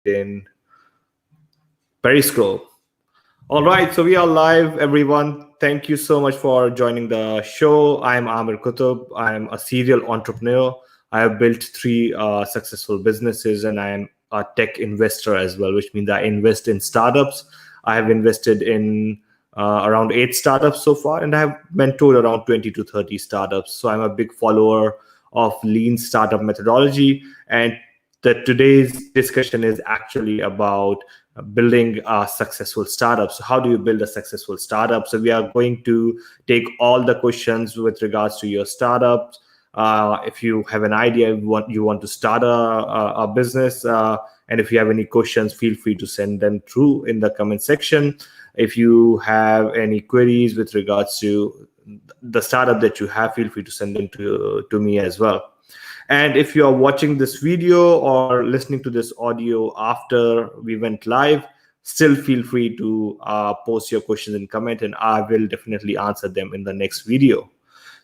in Periscope. All right, so we are live, everyone. Thank you so much for joining the show. I'm Amir Kutub. I'm a serial entrepreneur. I have built three successful businesses, and I'm a tech investor as well, which means I invest in startups. I have invested in around 8 startups so far, and I have mentored around 20 to 30 startups. So I'm a big follower of lean startup methodology. And today's discussion is actually about building a successful startup. So how do you build a successful startup? So we are going to take all the questions with regards to your startups. If you have an idea, you want to start a business, and if you have any questions, feel free to send them through in the comment section. If you have any queries with regards to the startup that you have, feel free to send them to me as well. And if you are watching this video or listening to this audio after we went live, still feel free to post your questions in comment, and I will definitely answer them in the next video.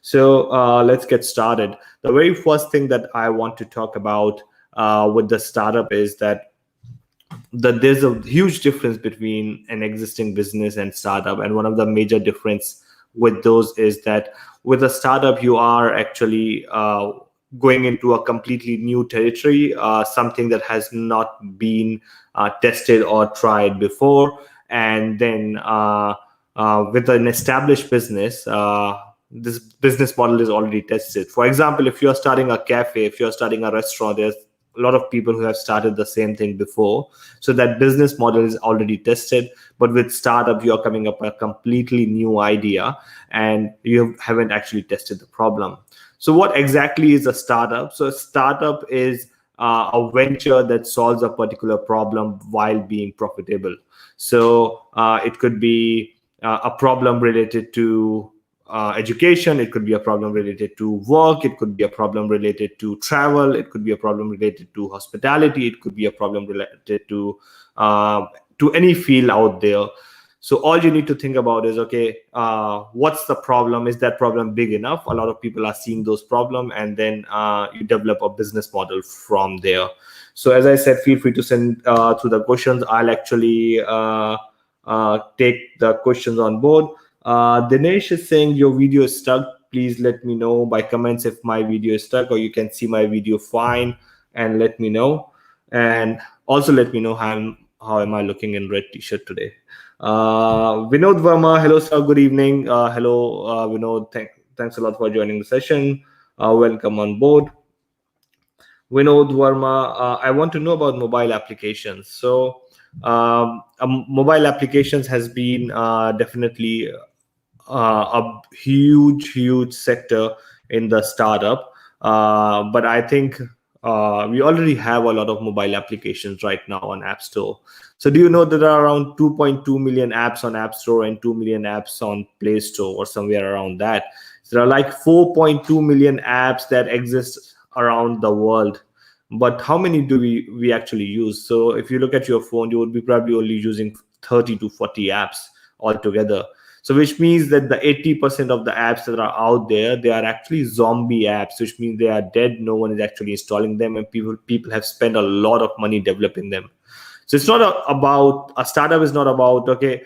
So let's get started. The very first thing that I want to talk about with the startup is that there's a huge difference between an existing business and startup. And one of the major difference with those is that with a startup, you are actually going into a completely new territory, something that has not been tested or tried before. And then with an established business, this business model is already tested. For example, if you're starting a cafe, if you're starting a restaurant, there's a lot of people who have started the same thing before. So that business model is already tested. But with startup, you're coming up with a completely new idea and you haven't actually tested the problem. So what exactly is a startup? So a startup is a venture that solves a particular problem while being profitable. So it could be a problem related to education, it could be a problem related to work, it could be a problem related to travel, it could be a problem related to hospitality, it could be a problem related to any field out there. So all you need to think about is, okay, what's the problem? Is that problem big enough? A lot of people are seeing those problems, and then you develop a business model from there. So as I said, feel free to send through the questions. I'll actually take the questions on board. Dinesh is saying your video is stuck. Please let me know by comments if my video is stuck, or you can see my video fine and let me know. And also let me know how am I looking in red t-shirt today. Vinod Verma, hello sir, good evening. Hello Vinod, thanks a lot for joining the session. Welcome on board. Vinod Verma, I want to know about mobile applications. So mobile applications has been definitely a huge sector in the startup, but I think we already have a lot of mobile applications right now on App Store. So do you know that there are around 2.2 million apps on App Store and 2 million apps on Play Store, or somewhere around that? So there are like 4.2 million apps that exist around the world. But how many do we actually use? So if you look at your phone, you would be probably only using 30 to 40 apps altogether. So which means that the 80% of the apps that are out there, they are actually zombie apps, which means they are dead. No one is actually installing them, and people have spent a lot of money developing them. So it's not about a startup is not about, okay,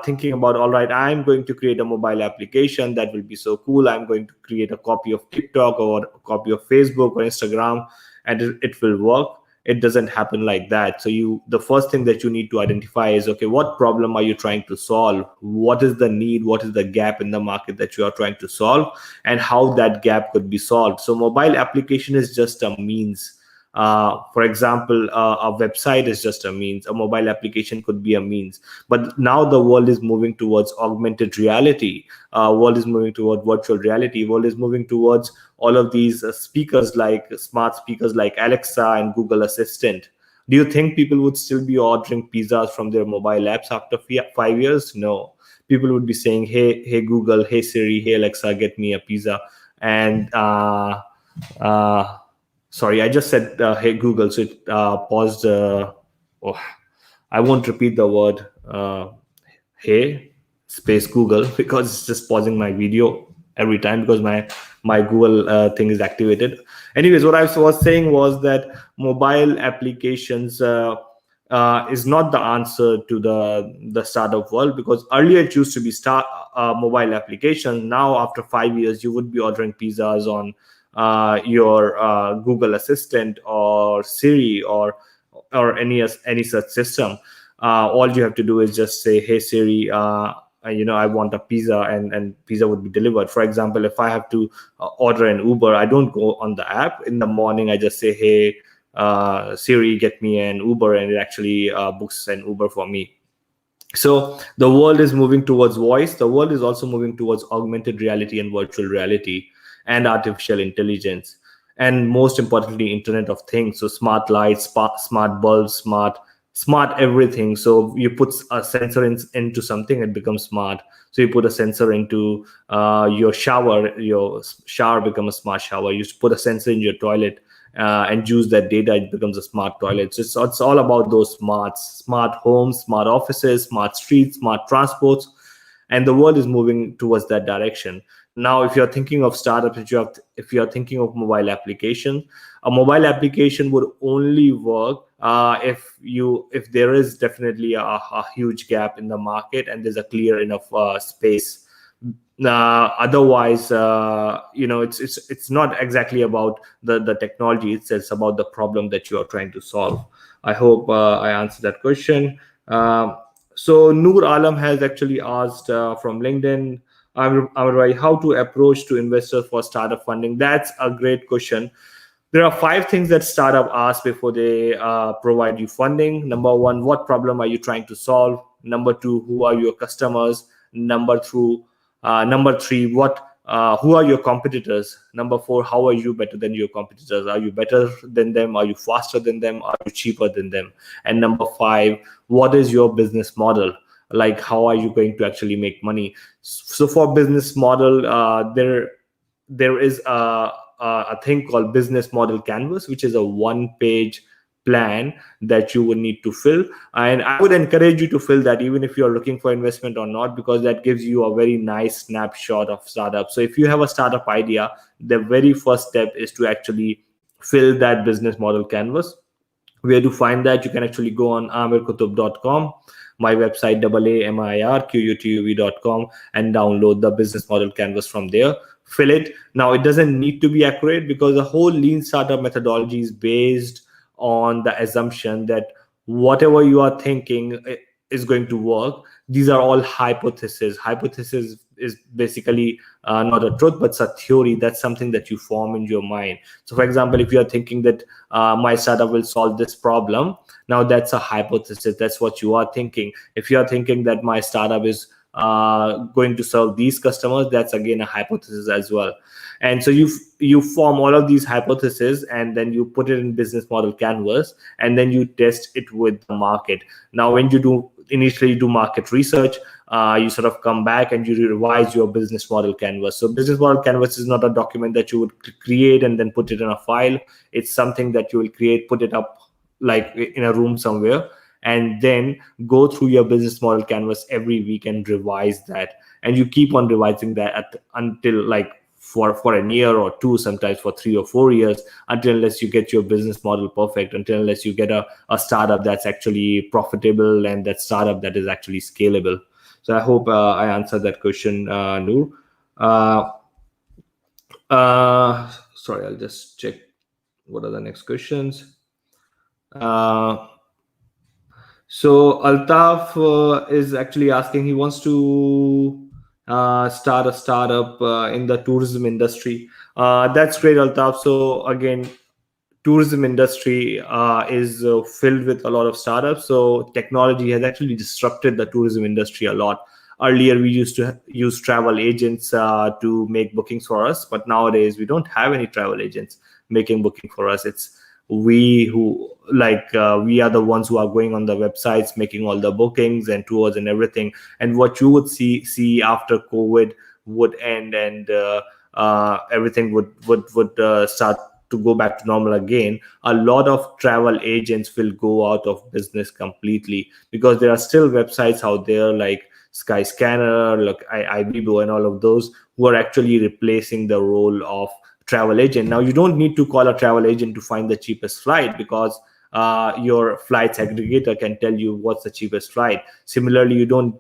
thinking about, all right, I'm going to create a mobile application that will be so cool. I'm going to create a copy of TikTok or a copy of Facebook or Instagram, and it will work. It doesn't happen like that. So the first thing that you need to identify is, okay, what problem are you trying to solve? What is the need? What is the gap in the market that you are trying to solve, and how that gap could be solved? So mobile application is just a means. For example, a website is just a means. A mobile application could be a means. But now the world is moving towards augmented reality. World is moving toward virtual reality. World is moving towards all of these speakers, like smart speakers like Alexa and Google Assistant. Do you think people would still be ordering pizzas from their mobile apps after 5 years? No. People would be saying, hey Google, hey Siri, hey Alexa, get me a pizza. And sorry, I just said hey Google, so it paused. I won't repeat the word hey space Google, because it's just pausing my video every time, because my Google thing is activated. Anyways, what I was saying was that mobile applications is not the answer to the startup world, because earlier it used to be mobile application. Now after 5 years you would be ordering pizzas on your Google Assistant or Siri or any such system. All you have to do is just say, hey Siri, I want a pizza, and pizza would be delivered. For example, if I have to order an Uber, I don't go on the app. In the morning I just say, hey Siri, get me an Uber, and it actually books an Uber for me. So the world is moving towards voice. The world is also moving towards augmented reality and virtual reality and artificial intelligence, and most importantly, Internet of Things. So smart lights, smart bulbs, smart everything. So you put a sensor into something, it becomes smart. So you put a sensor into your shower becomes a smart shower. You put a sensor in your toilet and use that data, it becomes a smart toilet. So it's all about those smart homes, smart offices, smart streets, smart transports, and the world is moving towards that direction. Now, if you're thinking of startups, if you're thinking of mobile application, a mobile application would only work if there is definitely a huge gap in the market and there's a clear enough space. Otherwise, it's not exactly about the technology. It's about the problem that you are trying to solve. I hope I answered that question. So Noor Alam has actually asked from LinkedIn, how to approach to investors for startup funding. That's a great question. There are 5 things that startup ask before they provide you funding. Number 1, what problem are you trying to solve? Number 2, who are your customers? Number 3, who are your competitors? Number 4, how are you better than your competitors? Are you better than them? Are you faster than them? Are you cheaper than them? And number 5, what is your business model? Like, how are you going to actually make money? So for business model, there is a thing called business model canvas, which is a 1-page plan that you would need to fill, and I would encourage you to fill that even if you're looking for investment or not, because that gives you a very nice snapshot of startup. So if you have a startup idea, the very first step is to actually fill that business model canvas. Where to find that? You can actually go on amirkutub.com, my website, amirqutub.com, and download the business model canvas from there. Fill it. Now, it doesn't need to be accurate, because the whole lean startup methodology is based on the assumption that whatever you are thinking is going to work. These are all hypotheses. Hypothesis is basically not a truth, but it's a theory. That's something that you form in your mind. So for example, if you are thinking that my startup will solve this problem, now that's a hypothesis. That's what you are thinking. If you are thinking that my startup is going to serve these customers, that's again a hypothesis as well. And so you form all of these hypotheses, and then you put it in business model canvas, and then you test it with the market. Now, when you initially do market research, you sort of come back and you revise your business model canvas. So business model canvas is not a document that you would create and then put it in a file. It's something that you will create, put it up like in a room somewhere, and then go through your business model canvas every week and revise that. And you keep on revising that until like for a year or two, sometimes for 3 or 4 years, unless you get your business model perfect, unless you get a startup that's actually profitable, and that startup that is actually scalable. So I hope I answered that question, Noor. Sorry, I'll just check what are the next questions. So Altaf is actually asking, he wants to start a startup in the tourism industry. That's great, Altaf. So again, tourism industry is filled with a lot of startups. So technology has actually disrupted the tourism industry a lot. Earlier, we used to use travel agents to make bookings for us, but nowadays we don't have any travel agents making booking for us. It's we are the ones who are going on the websites, making all the bookings and tours and everything. And what you would see after COVID would end, and everything would start to go back to normal again, a lot of travel agents will go out of business completely, because there are still websites out there like Skyscanner, like Ibibo, and all of those, who are actually replacing the role of travel agent. Now, you don't need to call a travel agent to find the cheapest flight, because your flights aggregator can tell you what's the cheapest flight. Similarly, you don't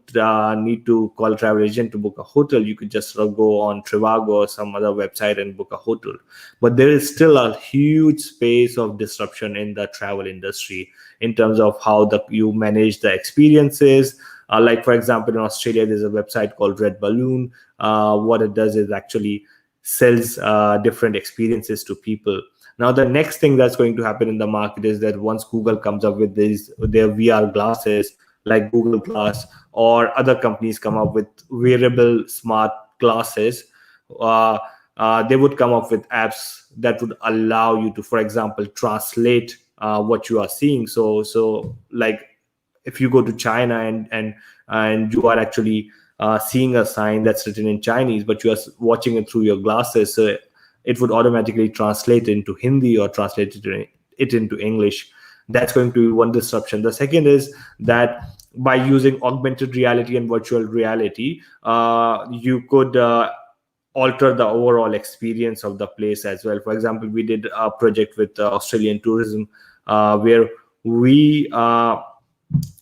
need to call a travel agent to book a hotel. You could just go on Trivago or some other website and book a hotel. But there is still a huge space of disruption in the travel industry in terms of how you manage the experiences. Like, for example, in Australia, there's a website called Red Balloon. What it does is actually sells different experiences to people. Now, the next thing that's going to happen in the market is that once Google comes up with their VR glasses, like Google Glass, or other companies come up with wearable smart glasses, they would come up with apps that would allow you to, for example, translate what you are seeing. So like, if you go to China and you are actually seeing a sign that's written in Chinese, but you are watching it through your glasses, so it would automatically translate into Hindi or translate it into English. That's going to be one disruption. The second is that by using augmented reality and virtual reality, you could alter the overall experience of the place as well. For example, we did a project with Australian tourism where we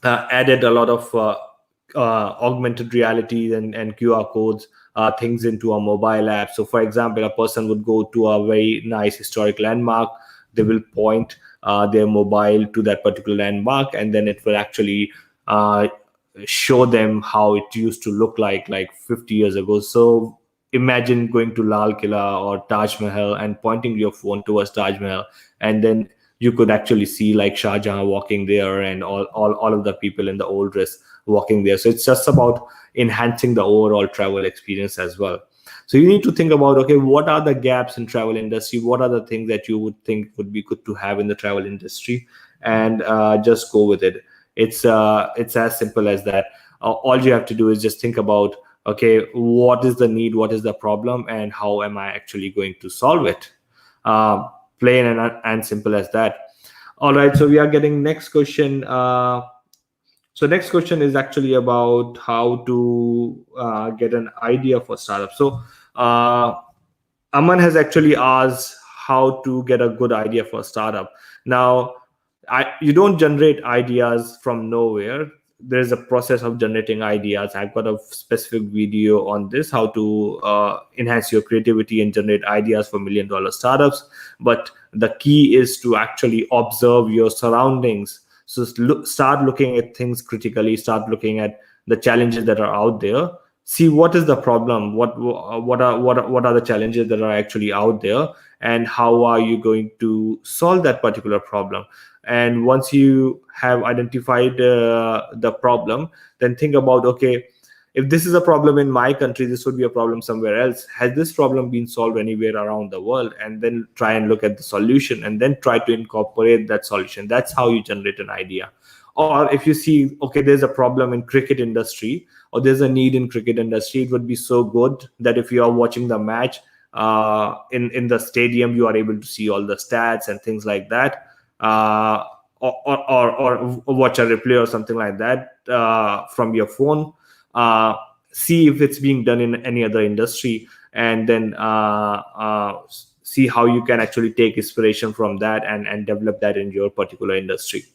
added a lot of augmented reality and QR codes, things into a mobile app. So, for example, a person would go to a very nice historic landmark. They will point their mobile to that particular landmark, and then it will actually show them how it used to look like 50 years ago. So imagine going to Lal Killa or Taj Mahal and pointing your phone towards Taj Mahal, and then you could actually see like Shah Jahan walking there and all of the people in the old dress walking there. So it's just about enhancing the overall travel experience as well. So you need to think about, okay, what are the gaps in travel industry? What are the things that you would think would be good to have in the travel industry? And just go with it. It's as simple as that. All you have to do is just think about, okay, what is the need? What is the problem? And how am I actually going to solve it? Plain and simple as that. All right, so we are getting next question. So next question is actually about how to get an idea for startup. So Aman has actually asked how to get a good idea for a startup. Now, you don't generate ideas from nowhere. There's a process of generating ideas. I've got a specific video on this, how to enhance your creativity and generate ideas for $1 million startups. But the key is to actually observe your surroundings. So start looking at things critically, start looking at the challenges that are out there. See what is the problem, what are the challenges that are actually out there, and how are you going to solve that particular problem. And once you have identified the problem, then think about, okay, if this is a problem in my country, this would be a problem somewhere else. Has this problem been solved anywhere around the world? And then try and look at the solution and then try to incorporate that solution. That's how you generate an idea. Or if you see, okay, there's a problem in cricket industry, or there's a need in cricket industry, it would be so good that if you are watching the match in the stadium, you are able to see all the stats and things like that. Or watch a replay or something like that from your phone. See if it's being done in any other industry, and then see how you can actually take inspiration from that and develop that in your particular industry.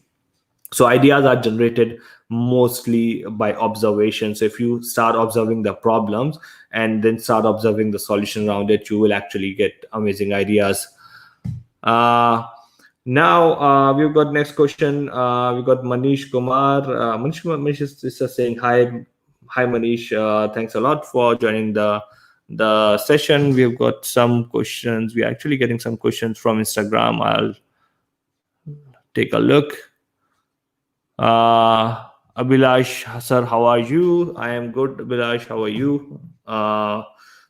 So ideas are generated mostly by observation. So if you start observing the problems and then start observing the solution around it, you will actually get amazing ideas. Now we've got next question. We've got Manish Kumar. Manish is just saying hi Manish. Thanks a lot for joining the session. We've got some questions. We're actually getting some questions from Instagram. I'll take a look. Abhilash, sir, how are you? I am good, Abhilash. How are you?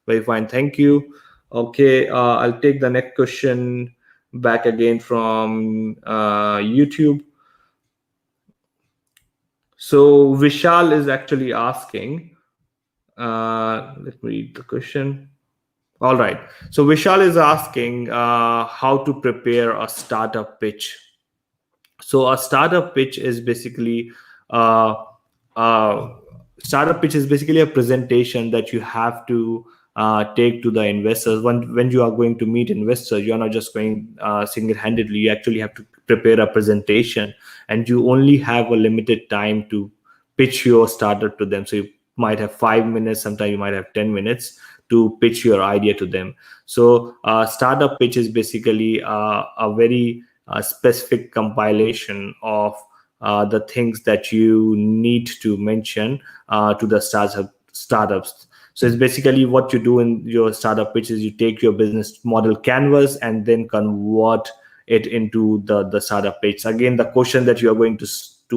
Very fine, thank you. Okay, I'll take the next question back again from YouTube. So Vishal is actually asking, let me read the question. All right, so Vishal is asking how to prepare a startup pitch. So a startup pitch is basically a presentation that you have to take to the investors. When you are going to meet investors, you're not just going single-handedly. You actually have to prepare a presentation, and you only have a limited time to pitch your startup to them. So you might have 5 minutes, sometimes you might have 10 minutes to pitch your idea to them. So startup pitch is basically a very specific compilation of the things that you need to mention to the startups. So it's basically what you do in your startup pitch is you take your business model canvas and then convert it into the startup pitch. Again, the question that you are going to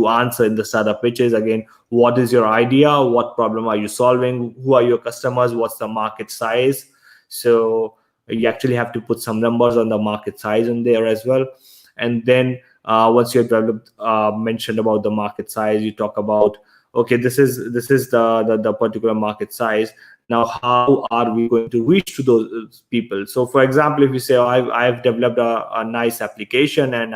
answer in the startup pitch is, again, what is your idea? What problem are you solving? Who are your customers? What's the market size? So you actually have to put some numbers on the market size in there as well. And then once you have developed, mentioned about the market size, you talk about, okay, this is the particular market size. Now, how are we going to reach to those people? So, for example, if you say, oh, I've developed a nice application and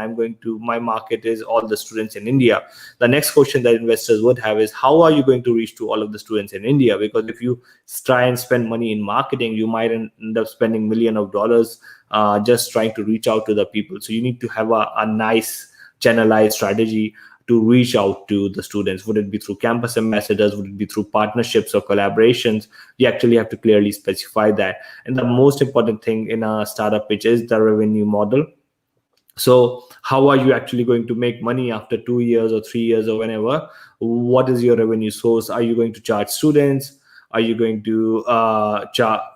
my market is all the students in India. The next question that investors would have is, how are you going to reach to all of the students in India? Because if you try and spend money in marketing, you might end up spending millions of dollars just trying to reach out to the people. So you need to have a nice channelized strategy to reach out to the students. Would it be through campus ambassadors? Would it be through partnerships or collaborations? You actually have to clearly specify that. And the most important thing in a startup pitch is the revenue model. So how are you actually going to make money after 2 years or 3 years or whenever? What is your revenue source? Are you going to charge students? Are you going to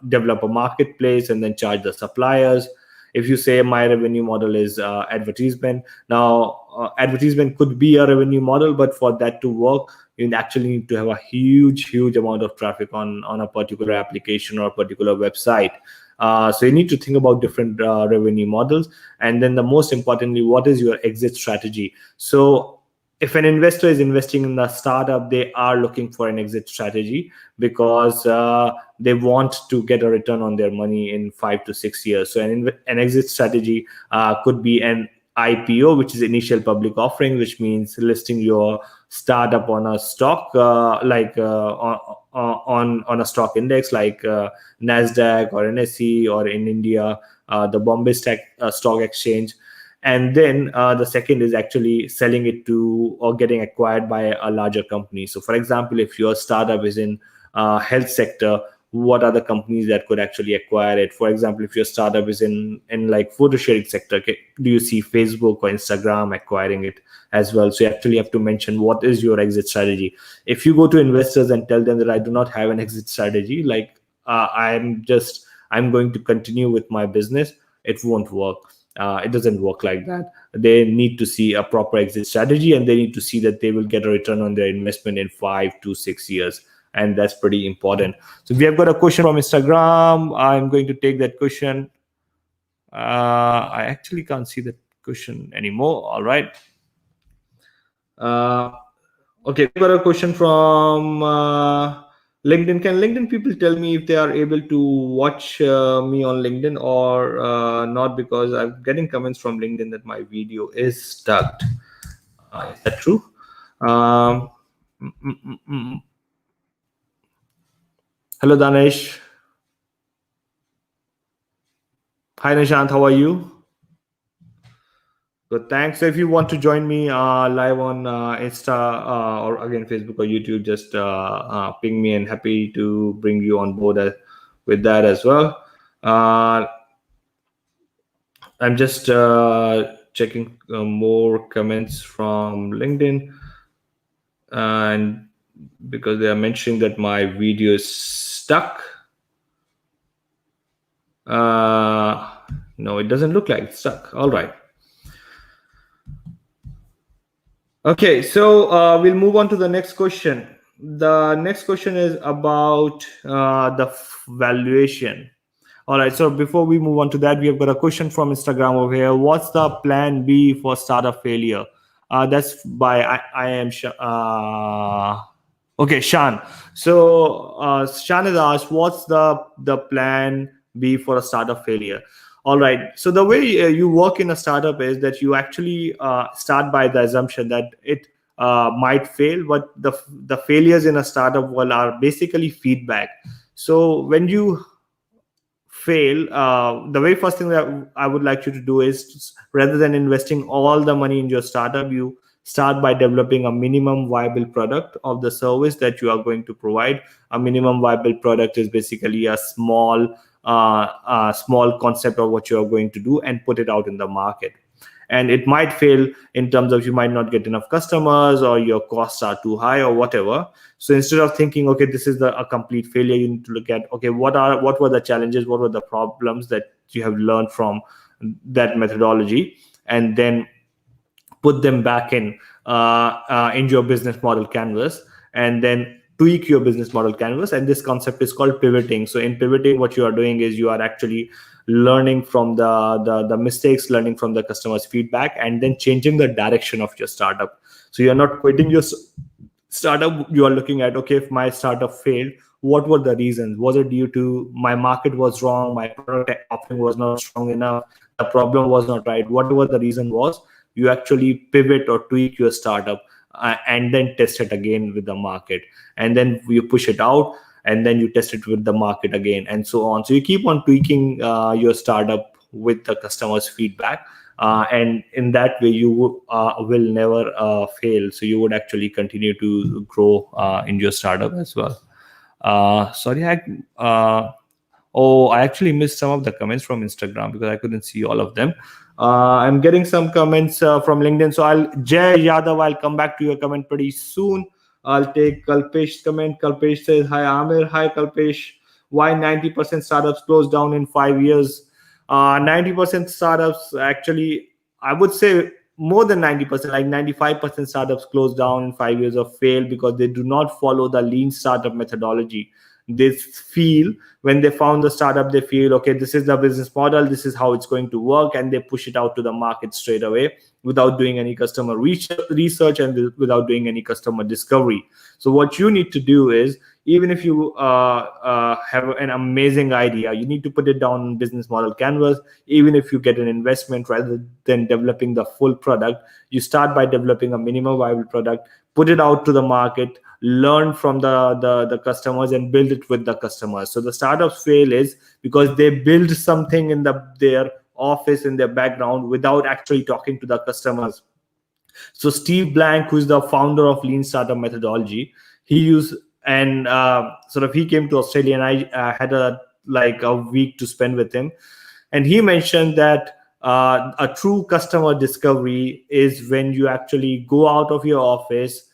develop a marketplace and then charge the suppliers? If you say my revenue model is advertisement, now advertisement could be a revenue model, but for that to work, you actually need to have a huge amount of traffic on a particular application or a particular website. So you need to think about different revenue models. And then the most importantly, what is your exit strategy? So if an investor is investing in the startup, they are looking for an exit strategy because they want to get a return on their money in 5 to 6 years. So an exit strategy could be an IPO, which is initial public offering, which means listing your startup on a stock, on a stock index like NASDAQ or NSE, or in India, the Bombay Stock Exchange. And then the second is actually selling it to or getting acquired by a larger company. So, for example, if your startup is in health sector, what are the companies that could actually acquire it? For example, if your startup is in like photo sharing sector, do you see Facebook or Instagram acquiring it as well? So you actually have to mention what is your exit strategy. If you go to investors and tell them that I do not have an exit strategy, like I'm going to continue with my business, it won't work. It doesn't work like that. They need to see a proper exit strategy, and they need to see that they will get a return on their investment in 5 to 6 years. And that's pretty important. So we have got a question from Instagram. I'm going to take that question. I actually can't see that question anymore. All right. Okay, we've got a question from LinkedIn. Can LinkedIn people tell me if they are able to watch me on LinkedIn or not? Because I'm getting comments from LinkedIn that my video is stuck. Is that true? Hello, Danesh. Hi, Nishant. How are you? Good, thanks. So if you want to join me live on Insta or again Facebook or YouTube, just ping me, and happy to bring you on board with that as well. I'm just checking more comments from LinkedIn, and because they are mentioning that my video is stuck. No, it doesn't look like it's stuck. All right. Okay, so we'll move on to the next question. The next question is about the valuation. All right, so before we move on to that, we have got a question from Instagram over here. What's the plan B for startup failure? That's by I am okay, Shan. So Shan has asked, what's the plan B for a startup failure? All right. So the way you work in a startup is that you actually start by the assumption that it might fail, but the failures in a startup world are basically feedback. So when you fail, the very first thing that I would like you to do is, rather than investing all the money in your startup, you start by developing a minimum viable product of the service that you are going to provide. A minimum viable product is basically a small concept of what you are going to do, and put it out in the market. And it might fail in terms of you might not get enough customers, or your costs are too high, or whatever. So instead of thinking, okay, this is a complete failure, you need to look at, okay, what were the challenges, what were the problems that you have learned from that methodology, and then put them back in your business model canvas, and then tweak your business model canvas. And this concept is called pivoting. So in pivoting, what you are doing is you are actually learning from the mistakes, learning from the customer's feedback, and then changing the direction of your startup. So you're not quitting your startup. You are looking at, okay, if my startup failed, what were the reasons? Was it due to my market was wrong, my product offering was not strong enough, the problem was not right? Whatever the reason was, you actually pivot or tweak your startup, and then test it again with the market, and then you push it out, and then you test it with the market again, and so on. So you keep on tweaking your startup with the customer's feedback, and in that way you will never fail. So you would actually continue to grow in your startup as well. Sorry, I actually missed some of the comments from Instagram because I couldn't see all of them. I'm getting some comments from LinkedIn. So Jay Yadav, I'll come back to your comment pretty soon. I'll take Kalpesh's comment. Kalpesh says, hi, Amir. Hi, Kalpesh. Why 90% startups close down in 5 years? 90% startups, actually, I would say more than 90%, like 95% startups close down in 5 years or fail because they do not follow the lean startup methodology. They feel, when they found the startup, they feel, okay, this is the business model, this is how it's going to work, and they push it out to the market straight away without doing any customer research and without doing any customer discovery. So what you need to do is, even if you have an amazing idea, you need to put it down on business model canvas. Even if you get an investment, rather than developing the full product, you start by developing a minimum viable product, put it out to the market, learn from the customers, and build it with the customers. So the startups fail is because they build something in their office, in their background, without actually talking to the customers. So Steve Blank, who's the founder of Lean Startup methodology, he came to Australia, and I had a week to spend with him, and he mentioned that a true customer discovery is when you actually go out of your office,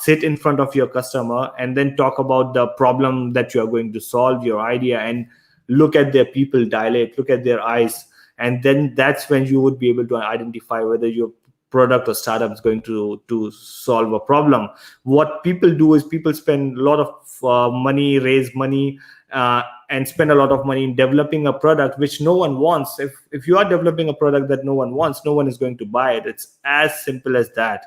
sit in front of your customer, and then talk about the problem that you are going to solve, your idea, and look at their pupil dilate, look at their eyes, and then that's when you would be able to identify whether your product or startup is going to solve a problem. What people do is people spend a lot of money, raise money, and spend a lot of money in developing a product which no one wants. If you are developing a product that no one wants, no one is going to buy it. It's as simple as that.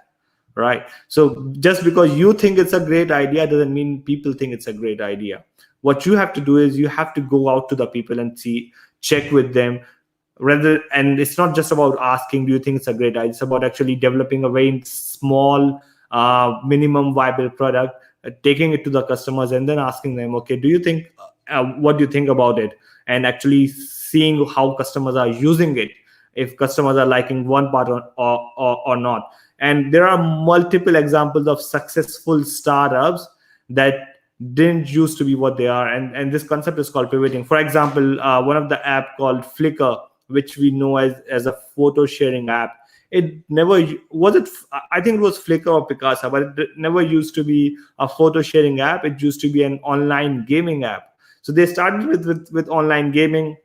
Right? So just because you think it's a great idea doesn't mean people think it's a great idea. What you have to do is you have to go out to the people and check with them. And it's not just about asking, do you think it's a great idea? It's about actually developing a very small minimum viable product, taking it to the customers, and then asking them, okay, what do you think about it? And actually seeing how customers are using it, if customers are liking one part or not. And there are multiple examples of successful startups that didn't used to be what they are. And this concept is called pivoting. For example, one of the app called Flickr, which we know as a photo sharing app, it never was it. I think it was Flickr or Picasa, but it never used to be a photo sharing app. It used to be an online gaming app. So they started with online gaming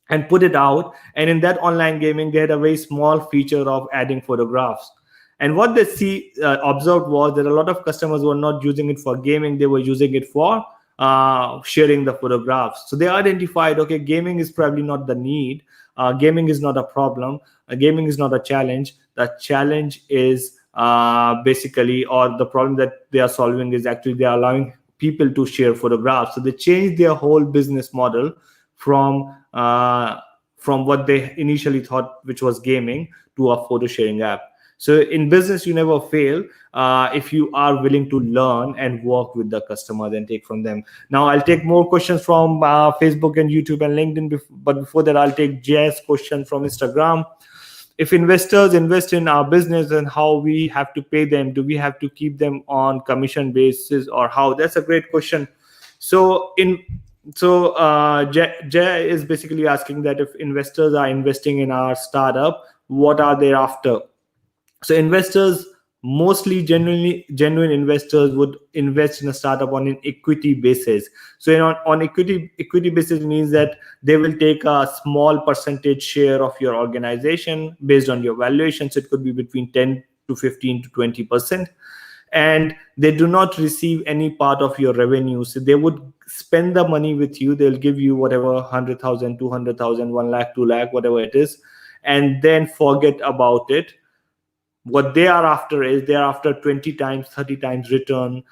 and put it out. And in that online gaming, they had a very small feature of adding photographs. And what they observed was that a lot of customers were not using it for gaming. They were using it for sharing the photographs. So they identified, okay, gaming is probably not the need. Gaming is not a problem. Gaming is not a challenge. The challenge is basically, or the problem that they are solving is actually they are allowing people to share photographs. So they changed their whole business model from what they initially thought, which was gaming, to a photo sharing app. So in business, you never fail if you are willing to learn and work with the customers and take from them. Now I'll take more questions from Facebook and YouTube and LinkedIn, but before that, I'll take Jay's question from Instagram. If investors invest in our business, and how we have to pay them? Do we have to keep them on commission basis, or how? That's a great question. So Jay is basically asking that if investors are investing in our startup, what are they after? So investors, mostly genuine investors, would invest in a startup on an equity basis. So on equity basis means that they will take a small percentage share of your organization based on your valuation. So it could be between 10 to 15 to 20%. And they do not receive any part of your revenue. So they would spend the money with you. They'll give you whatever, 100,000, 200,000, 1 lakh, 2 lakh, whatever it is, and then forget about it. What they are after is they're after 20 times, 30 times return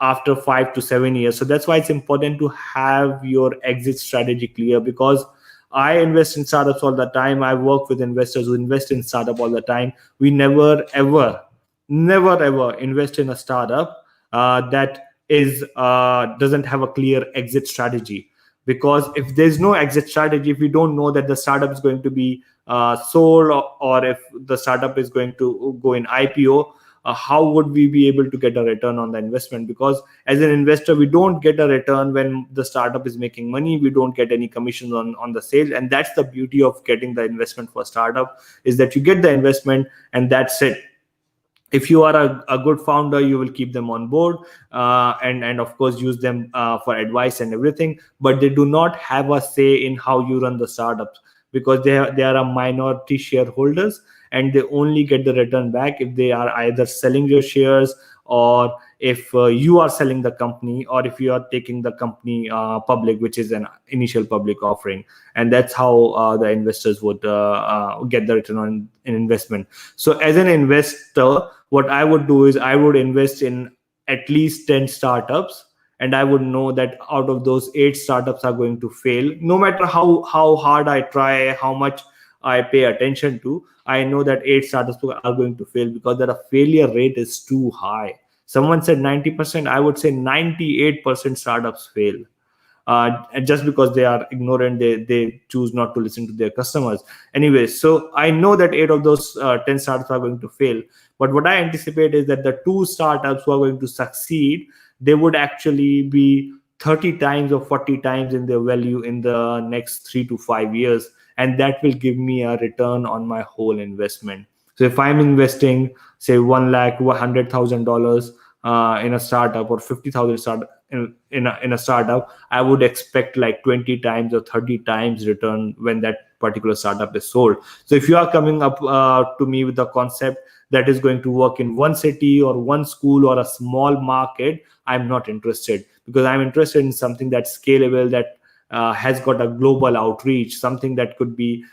after 5 to 7 years. So that's why it's important to have your exit strategy clear, because I invest in startups all the time. I work with investors who invest in startup all the time. We never ever invest in a startup that is doesn't have a clear exit strategy. Because if there's no exit strategy, if we don't know that the startup is going to be sold, or if the startup is going to go in IPO, how would we be able to get a return on the investment? Because as an investor, we don't get a return when the startup is making money. We don't get any commissions on the sale. And that's the beauty of getting the investment for a startup, is that you get the investment and that's it. If you are a good founder, you will keep them on board and of course use them for advice and everything, but they do not have a say in how you run the startups, because they are a minority shareholders, and they only get the return back if they are either selling your shares, or if you are selling the company, or if you are taking the company public, which is an initial public offering. And that's how the investors would get the return on an investment. So as an investor, what I would do is I would invest in at least 10 startups, and I would know that out of those 8 startups are going to fail. No matter how hard I try, how much I pay attention to, I know that 8 startups are going to fail, because the failure rate is too high. Someone said 90%, I would say 98% startups fail. And just because they are ignorant, they choose not to listen to their customers. Anyway, so I know that 8 of those 10 startups are going to fail. But what I anticipate is that the 2 startups who are going to succeed, they would actually be 30 times or 40 times in their value in the next 3 to 5 years. And that will give me a return on my whole investment. So if I'm investing, say, $1,100,000 in a startup, or 50,000 in a startup, I would expect like 20 times or 30 times return when that particular startup is sold. So if you are coming up to me with the concept that is going to work in one city or one school or a small market, I'm not interested, because I'm interested in something that's scalable, that has got a global outreach, something that could be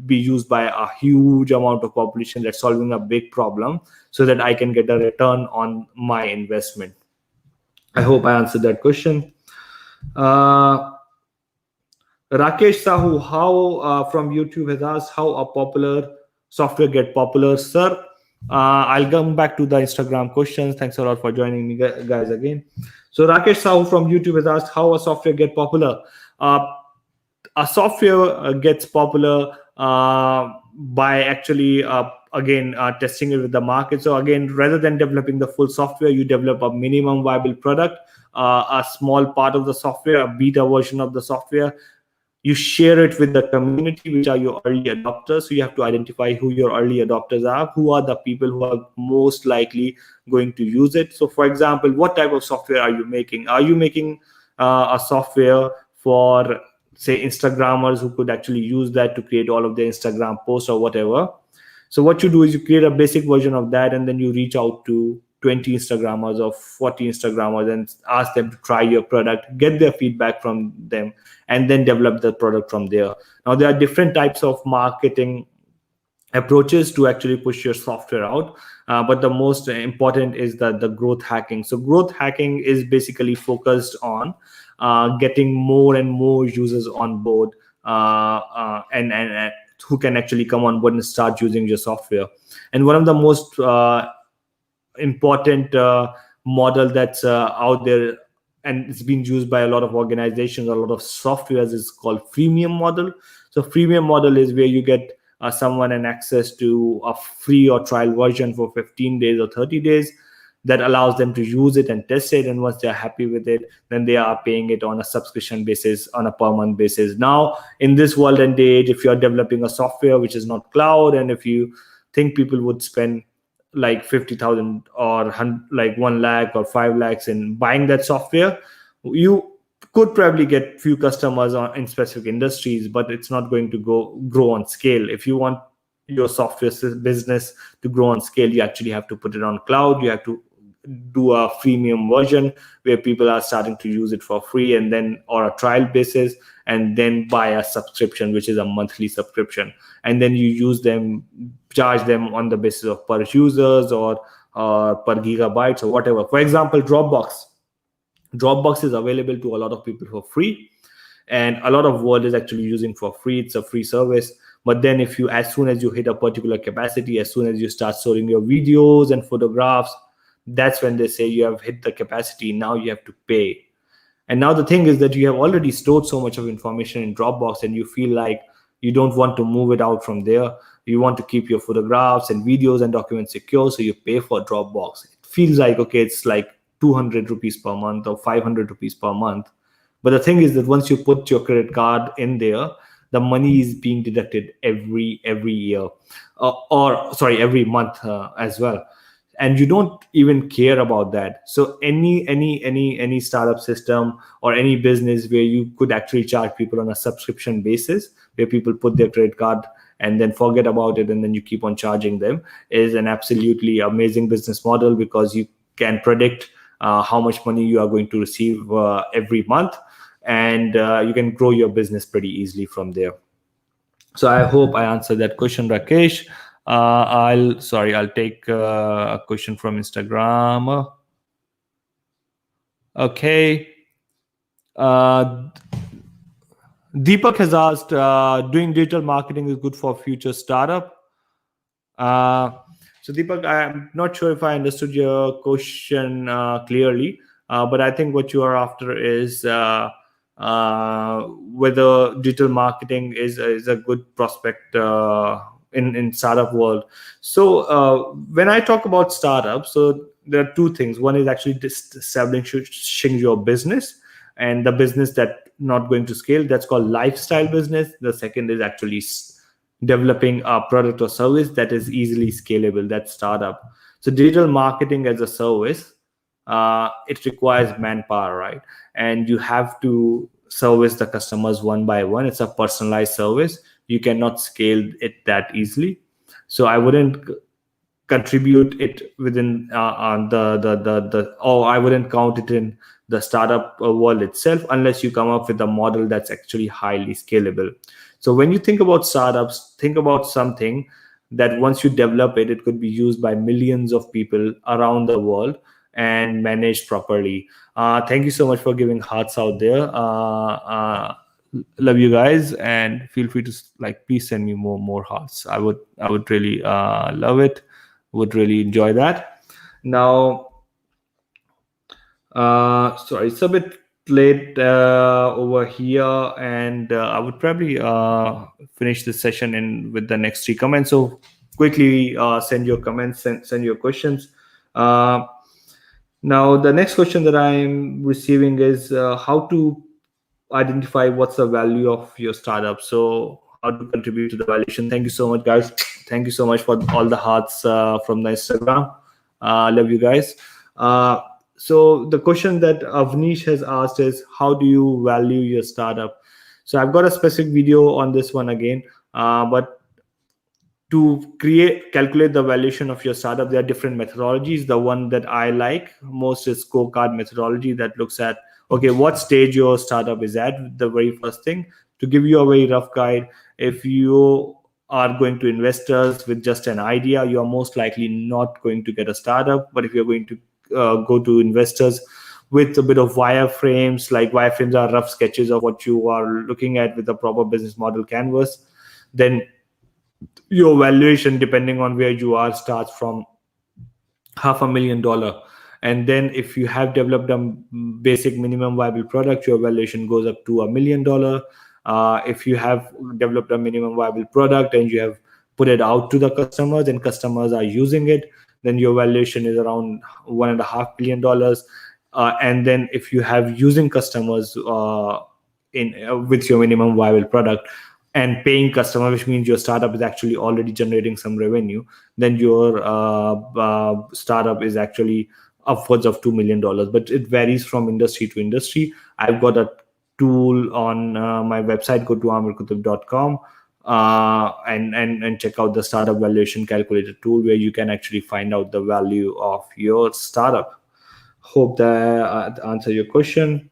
used by a huge amount of population, that's solving a big problem, so that I can get a return on my investment. I hope I answered that question. Rakesh Sahu, how from YouTube has asked how a popular software get popular. Sir, I'll come back to the Instagram questions. Thanks a lot for joining me, guys, again. So Rakesh Sahu from YouTube has asked how a software get popular. A software gets popular by actually testing it with the market. So again, rather than developing the full software, you develop a minimum viable product, a small part of the software, a beta version of the software. You share it with the community, which are your early adopters. So you have to identify who your early adopters are, who are the people who are most likely going to use it. So for example, what type of software are you making? Are you making a software for, say, Instagrammers who could actually use that to create all of their Instagram posts or whatever? So what you do is you create a basic version of that, and then you reach out to 20 Instagrammers or 40 Instagrammers and ask them to try your product, get their feedback from them, and then develop the product from there. Now, there are different types of marketing approaches to actually push your software out, but the most important is the growth hacking. So growth hacking is basically focused on getting more and more users on board, and who can actually come on board and start using your software. And one of the most important model that's out there, and it's been used by a lot of organizations, a lot of softwares, is called freemium model. So freemium model is where you get someone an access to a free or trial version for 15 days or 30 days that allows them to use it and test it, and once they're happy with it, then they are paying it on a subscription basis, on a per month basis. Now in this world and age, if you're developing a software which is not cloud, and if you think people would spend like 50,000 or like 1 lakh or 5 lakhs in buying that software, you could probably get few customers in specific industries, but it's not going to grow on scale. If you want your software business to grow on scale, you actually have to put it on cloud. You have to do a freemium version where people are starting to use it for free, and then, or a trial basis, and then buy a subscription, which is a monthly subscription, and then you use them, charge them on the basis of per users or per gigabytes or whatever. For example, Dropbox is available to a lot of people for free, and a lot of world is actually using for free. It's a free service. But then if you, as soon as you hit a particular capacity, as soon as you start storing your videos and photographs, that's when they say you have hit the capacity, now you have to pay. And now the thing is that you have already stored so much of information in Dropbox, and you feel like you don't want to move it out from there. You want to keep your photographs and videos and documents secure, so you pay for Dropbox. It feels like, okay, it's like 200 rupees per month or 500 rupees per month. But the thing is that once you put your credit card in there, the money is being deducted every year, or sorry, every month as well, and you don't even care about that. So any startup system or any business where you could actually charge people on a subscription basis, where people put their credit card and then forget about it, and then you keep on charging them, is an absolutely amazing business model, because you can predict how much money you are going to receive every month, and you can grow your business pretty easily from there. So I hope I answered that question, Rakesh. I'll take a question from Instagram. Okay. Deepak has asked, doing digital marketing is good for future startup. So Deepak, I'm not sure if I understood your question clearly, but I think what you are after is whether digital marketing is a good prospect in startup world. So when I talk about startups, so there are two things. One is actually establishing your business, and the business that not going to scale, that's called lifestyle business. The second is actually developing a product or service that is easily scalable, that's startup. So digital marketing as a service, it requires manpower, right? And you have to service the customers one by one. It's a personalized service. You cannot scale it that easily. So I wouldn't contribute it within or I wouldn't count it in the startup world itself, unless you come up with a model that's actually highly scalable. So when you think about startups, think about something that once you develop it, it could be used by millions of people around the world and managed properly. Thank you so much for giving hearts out there. Love you guys, and feel free to please send me more hearts. I would really love it. Would really enjoy that. Now, sorry, it's a bit late over here, and I would probably finish this session with the next 3 comments. So quickly send your comments, send your questions. Now, the next question that I'm receiving is how to identify what's the value of your startup. So how to contribute to the valuation. Thank you so much, guys. Thank you so much for all the hearts from the Instagram. Love you guys. So the question that Avnish has asked is, how do you value your startup? So I've got a specific video on this one again, but to calculate the valuation of your startup, there are different methodologies. The one that I like most is scorecard methodology, that looks at, okay, what stage your startup is at, the very first thing. To give you a very rough guide, if you are going to investors with just an idea, you are most likely not going to get a startup. But if you're going to go to investors with a bit of wireframes, like wireframes are rough sketches of what you are looking at with a proper business model canvas, then Your valuation, depending on where you are, starts from $500,000. And then if you have developed a basic minimum viable product, your valuation goes up to $1 million. If you have developed a minimum viable product and you have put it out to the customers and customers are using it, then your valuation is around $1.5 billion. And then if you have using customers in with your minimum viable product and paying customer, which means your startup is actually already generating some revenue, then your startup is actually upwards of $2 million. But it varies from industry to industry. I've got a tool on my website. Go to amirkutub.com and check out the startup valuation calculator tool, where you can actually find out the value of your startup. Hope that answer your question.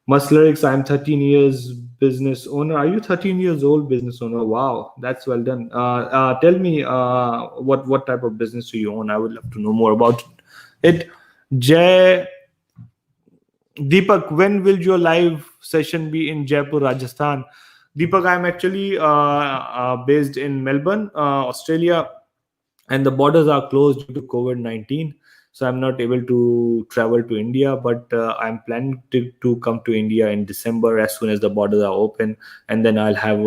Muslyrics, I'm 13 years business owner. Are you 13 years old business owner? Wow, that's well done. Tell me, what type of business do you own? I would love to know more about it. Jay Deepak, when will your live session be in Jaipur, Rajasthan? Deepak, I'm actually based in Melbourne, Australia, and the borders are closed due to COVID-19. So I'm not able to travel to India, but I'm planning to come to India in December as soon as the borders are open, and then I'll have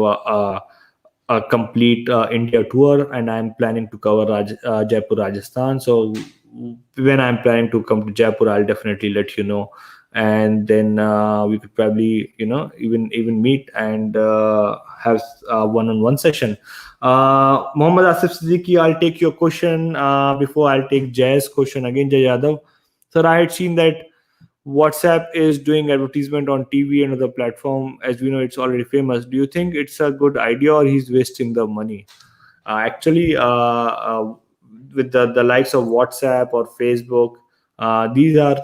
a complete India tour, and I'm planning to cover Jaipur, Rajasthan. So when I'm planning to come to Jaipur, I'll definitely let you know, and then we could probably, even meet and have a one-on-one session. Mohammad Asif Siddiqui, I'll take your question before I'll take Jay's question again. Jay Yadav, sir, I had seen that WhatsApp is doing advertisement on TV and other platform. As we know, it's already famous. Do you think it's a good idea, or he's wasting the money? Actually, with the likes of WhatsApp or Facebook, these are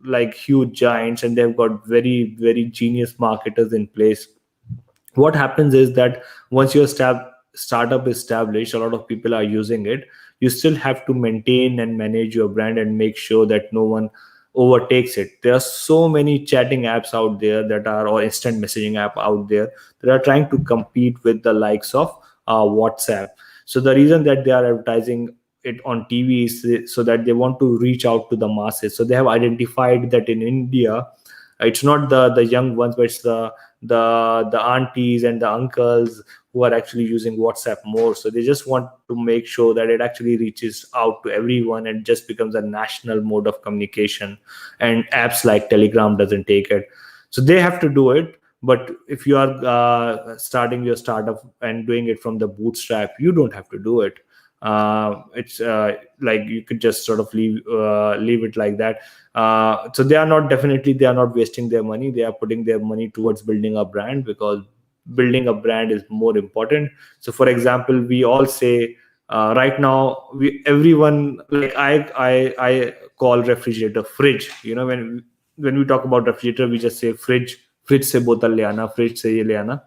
like huge giants, and they've got very, very genius marketers in place. What happens is that once your startup is established, a lot of people are using it. You still have to maintain and manage your brand and make sure that no one overtakes it. There are so many chatting apps out there that are, or instant messaging app out there, that are trying to compete with the likes of WhatsApp. So the reason that they are advertising it on TV is so that they want to reach out to the masses. So they have identified that in India, it's not the young ones, but it's the aunties and the uncles who are actually using WhatsApp more. So they just want to make sure that it actually reaches out to everyone and just becomes a national mode of communication. And apps like Telegram doesn't take it, so they have to do it. But if you are starting your startup and doing it from the bootstrap, you don't have to do it. It's like you could just sort of leave it like that. So they are not wasting their money. They are putting their money towards building a brand, because building a brand is more important. So for example, we all say right now, everyone, like I call refrigerator fridge. When we talk about refrigerator, we just say fridge se bottle le aana, fridge se ye le aana.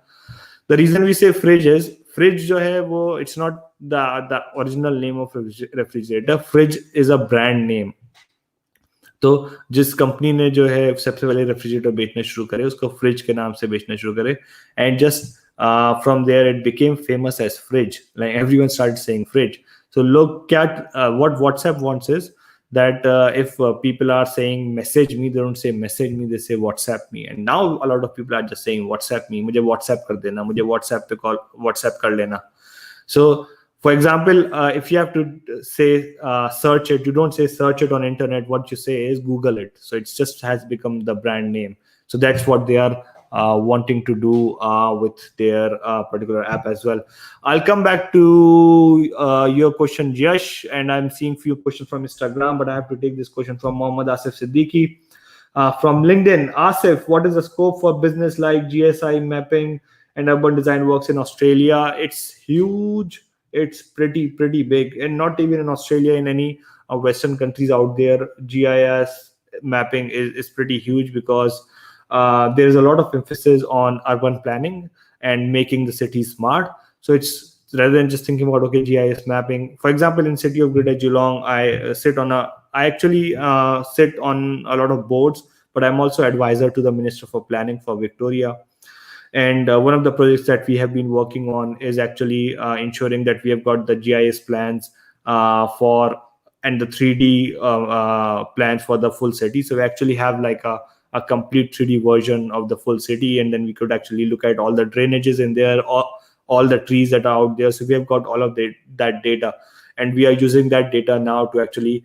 The reason we say fridge is, fridge jo hai wo, it's not the original name of refrigerator. Fridge is a brand name. तो जिस company ने जो है सबसे पहले refrigerator बेचना शुरू करे, उसको फ्रिज के नाम से बेचना शुरू करे, and just from there it became famous as fridge. Like everyone started saying fridge. So look at what WhatsApp wants is that if people are saying message me, they don't say message me, they say WhatsApp me. And now a lot of people are just saying WhatsApp me, मुझे WhatsApp कर देना, मुझे WhatsApp पे call WhatsApp कर लेना. So for example, if you have to say search it, you don't say search it on internet. What you say is Google it. So it just has become the brand name. So that's what they are wanting to do with their particular app as well. I'll come back to your question, Yash, and I'm seeing few questions from Instagram, but I have to take this question from Mohammad Asif Siddiqui. From LinkedIn, Asif, what is the scope for business like GSI mapping and urban design works in Australia? It's huge. It's pretty big, and not even in Australia, in any Western countries out there, GIS mapping is pretty huge, because there's a lot of emphasis on urban planning and making the city smart. So it's rather than just thinking about, okay, GIS mapping. For example, in city of Greater Geelong, I actually sit on a lot of boards, but I'm also advisor to the Minister for Planning for Victoria. And one of the projects that we have been working on is actually ensuring that we have got the GIS plans for and the 3D plans for the full city. So we actually have like a complete 3D version of the full city, and then we could actually look at all the drainages in there, all the trees that are out there. So we have got all of that data, and we are using that data now to actually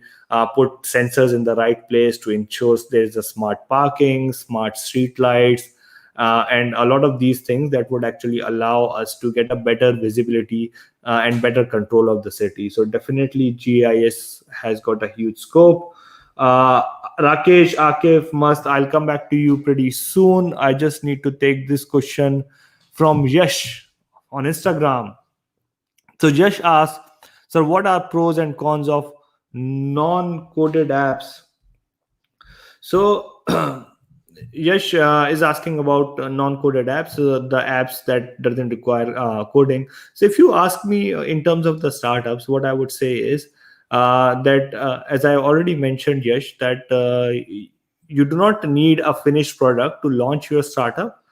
put sensors in the right place to ensure there's a smart parking, smart street lights, and a lot of these things that would actually allow us to get a better visibility and better control of the city. So definitely GIS has got a huge scope. uh, Rakesh, Akif, Must, I'll come back to you pretty soon. I just need to take this question from Yash on Instagram. So Yash asks, sir, what are pros and cons of non-coded apps? So Yash is asking about non-coded apps, the apps that doesn't require coding. So if you ask me in terms of the startups, what I would say is that, as I already mentioned, Yash, that you do not need a finished product to launch your startup,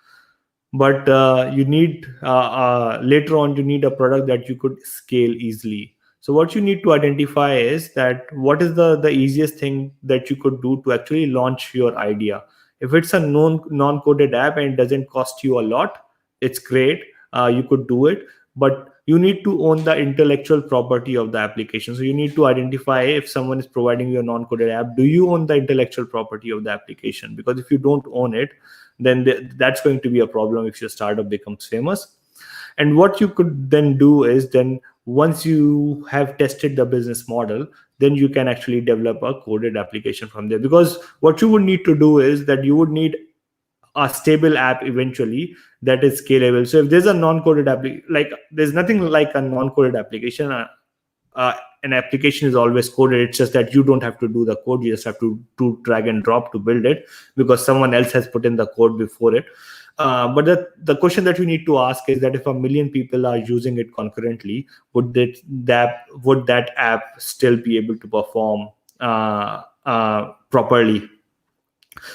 but you need later on you need a product that you could scale easily. So what you need to identify is that what is the easiest thing that you could do to actually launch your idea. If it's a non-coded app and it doesn't cost you a lot, it's great. You could do it, but you need to own the intellectual property of the application. So you need to identify, if someone is providing you a non-coded app, do you own the intellectual property of the application? Because if you don't own it, then that's going to be a problem if your startup becomes famous. And what you could then do is, then once you have tested the business model, then you can actually develop a coded application from there. Because what you would need to do is that you would need a stable app eventually that is scalable. So if there's a non-coded app, like there's nothing like a non-coded application. An application is always coded. It's just that you don't have to do the code. You just have to drag and drop to build it, because someone else has put in the code before it. But the question that you need to ask is that if 1 million people are using it concurrently, would that app still be able to perform properly?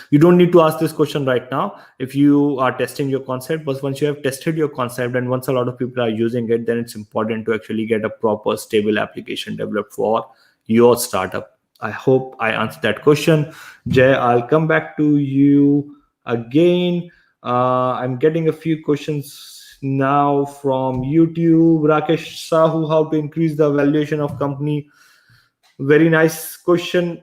You don't need to ask this question right now if you are testing your concept, but once you have tested your concept and once a lot of people are using it, then it's important to actually get a proper stable application developed for your startup. I hope I answered that question. Jay, I'll come back to you again. I'm getting a few questions now from YouTube. Rakesh Sahu, how to increase the valuation of company? Very nice question.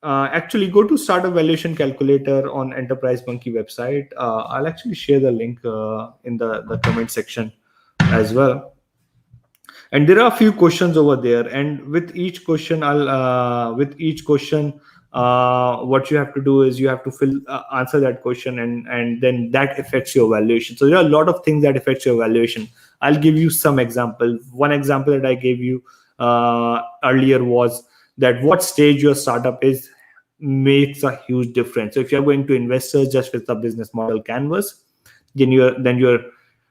Actually, go to Startup Valuation Calculator on Enterprise Monkey website. I'll actually share the link in the comment section as well. And there are a few questions over there, and with each question what you have to do is you have to answer that question, and then that affects your valuation. So there are a lot of things that affects your valuation. I'll give you some example. One example that I gave you earlier was that what stage your startup is makes a huge difference. So if you're going to investors just with the business model canvas, then your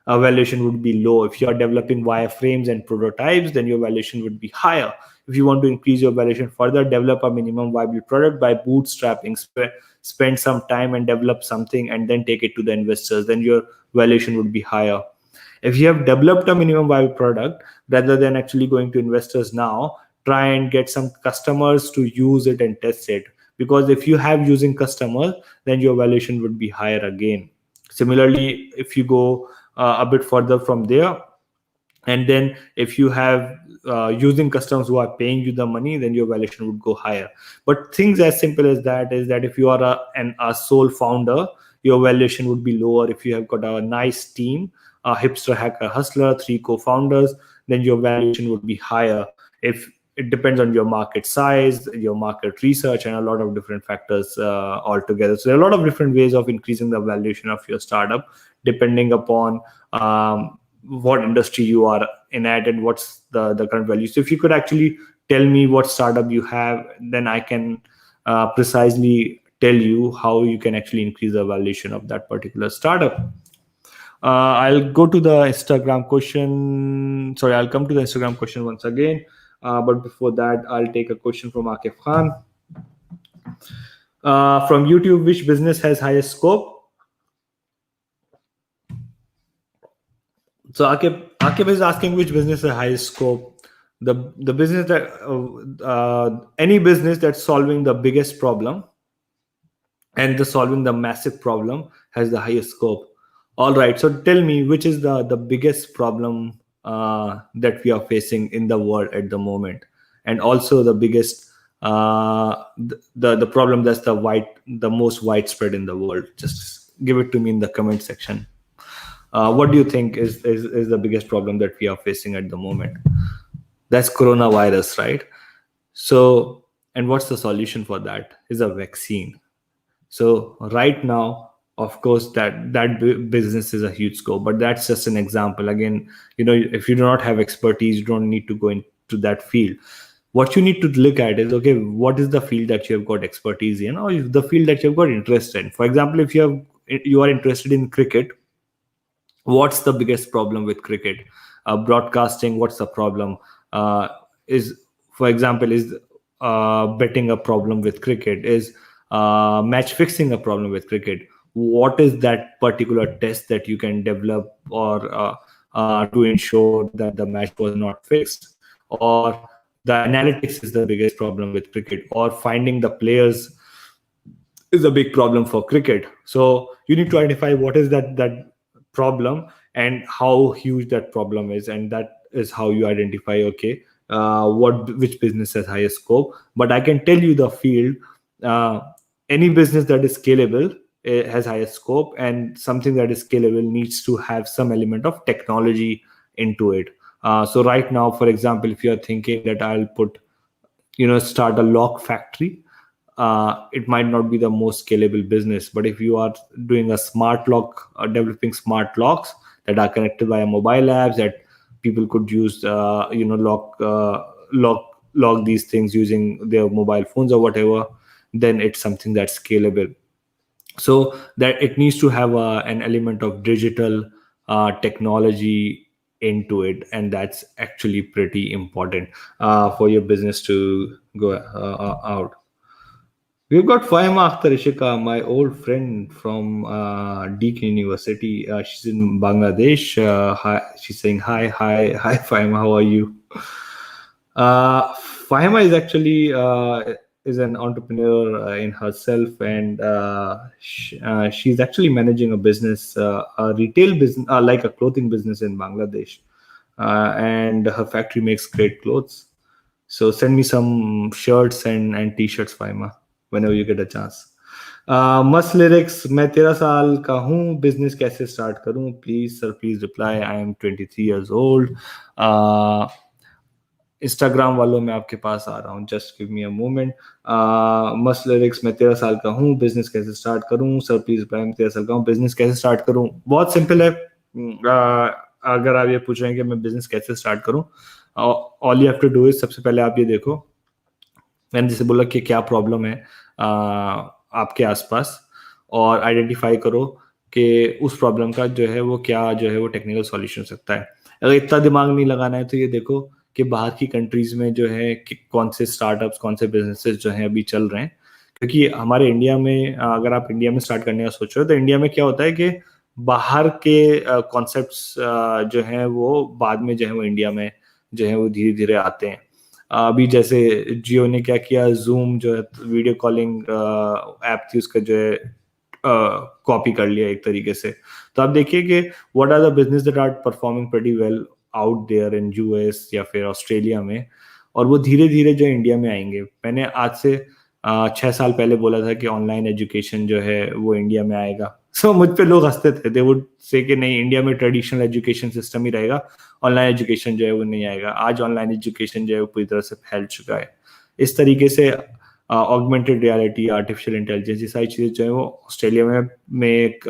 valuation would be low. If you are developing wireframes and prototypes, then your valuation would be higher. If you want to increase your valuation further, develop a minimum viable product by bootstrapping, spend some time and develop something and then take it to the investors, then your valuation would be higher. If you have developed a minimum viable product, rather than actually going to investors now, try and get some customers to use it and test it. Because if you have using customers, then your valuation would be higher again. Similarly, if you go a bit further from there, and then if you have using customers who are paying you the money, then your valuation would go higher. But things as simple as that is that if you are a sole founder, your valuation would be lower. If you have got a nice team, a hipster hacker hustler, 3 co-founders, then your valuation would be higher. If it depends on your market size, your market research, and a lot of different factors altogether. So there are a lot of different ways of increasing the valuation of your startup, depending upon what industry you are in at and what's the current value. So if you could actually tell me what startup you have, then I can precisely tell you how you can actually increase the valuation of that particular startup. I'll go to the Instagram question. Sorry, I'll come to the Instagram question once again. But before that, I'll take a question from Akif Khan. From YouTube, which business has highest scope? So Akib is asking which business has highest scope. The business that any business that's solving the biggest problem and the solving the massive problem has the highest scope. All right, so tell me which is the biggest problem that we are facing in the world at the moment, and also the biggest the problem that's the most widespread in the world. Just give it to me in the comment section. What do you think is the biggest problem that we are facing at the moment? That's coronavirus, right? So, and what's the solution for that? Is a vaccine. So right now, of course, business is a huge scope, but that's just an example. Again, if you do not have expertise, you don't need to go into that field. What you need to look at is, okay, what is the field that you have got expertise in, or the field that you've got interest in. For example, if you are interested in cricket, what's the biggest problem with cricket? Broadcasting. What's the problem? Is For example, is betting a problem with cricket? Is match fixing a problem with cricket? What is that particular test that you can develop, or to ensure that the match was not fixed? Or the analytics is the biggest problem with cricket, or finding the players is a big problem for cricket. So you need to identify what is that problem and how huge that problem is, and that is how you identify, okay, which business has highest scope. But I can tell you the field, uh, any business that is scalable has highest scope, and something that is scalable needs to have some element of technology into it. So right now, for example, if you're thinking that I'll start a lock factory, it might not be the most scalable business. But if you are doing a smart lock, developing smart locks that are connected via mobile apps that people could use, lock these things using their mobile phones or whatever, then it's something that's scalable. So that it needs to have an element of digital technology into it, and that's actually pretty important for your business to go out. We've got Faima Akhtar Ishika, my old friend from Deakin University. She's in Bangladesh. She's saying hi, hi, hi, Faima. How are you? Fahima is actually is an entrepreneur in herself, and she's actually managing a business, a retail business, like a clothing business in Bangladesh, and her factory makes great clothes. So send me some shirts and t-shirts, Fahima, whenever you get a chance. मस्त lyrics, मैं 13 साल का हूँ, business कैसे start करूँ? Please sir, please reply. I am 23 years old. Instagram वालों, मैं आपके पास आ रहा हूँ, just give me a moment. मस्त लिरिक्स, मैं 13 साल का हूँ, बिजनेस कैसे स्टार्ट करूँ? सर प्लीज रिप्लाई, मैं 13 साल का हूँ, बिजनेस कैसे स्टार्ट करूँ? बहुत सिंपल है. अगर आप ये पूछ रहे हैं कि मैं बिजनेस कैसे स्टार्ट करूँ, all you have to do is, सबसे पहले आप ये देखो, मैंने जैसे बोला कि क्या प्रॉब्लम है आपके आसपास, और आइडेंटिफाई करो कि उस प्रॉब्लम का जो है वो टेक्निकल सॉल्यूशन हो सकता है. अगर इतना दिमाग नहीं लगाना है तो ये देखो कि बाहर की कंट्रीज में जो है कि कौन से स्टार्टअप्स, कौन से बिजनेसेस जो हैं अभी चल रहे हैं. क्योंकि हमारे इंडिया में, अगर आप इंडिया में स्टार्ट करने का सोच रहे हो, तो इंडिया में क्या होता है कि बाहर के कॉन्सेप्ट्स जो हैं वो बाद में जो है वो इंडिया में जो है वो धीरे धीरे आते हैं. अभी जैसे जियो ने क्या किया, जूम जो है वीडियो कॉलिंग ऐप थी, उसका जो है कॉपी कर लिया एक तरीके से. तो आप देखिए कि what are the business that are performing pretty well out there in US या फिर ऑस्ट्रेलिया में, और वो धीरे धीरे जो इंडिया में आएंगे. मैंने आज से 6 साल पहले बोला था कि ऑनलाइन एजुकेशन जो है वो इंडिया में आएगा. सो मुझ पे लोग हंसते थे, दे वुड से कि नहीं, इंडिया में ट्रेडिशनल एजुकेशन सिस्टम ही रहेगा, ऑनलाइन एजुकेशन जो है वो नहीं आएगा. आज ऑनलाइन एजुकेशन जो है वो पूरी तरह से फैल चुका है. इस तरीके से ऑगमेंटेड रियलिटी, आर्टिफिशियल इंटेलिजेंस, ये सारी चीज़ें जो है वो ऑस्ट्रेलिया में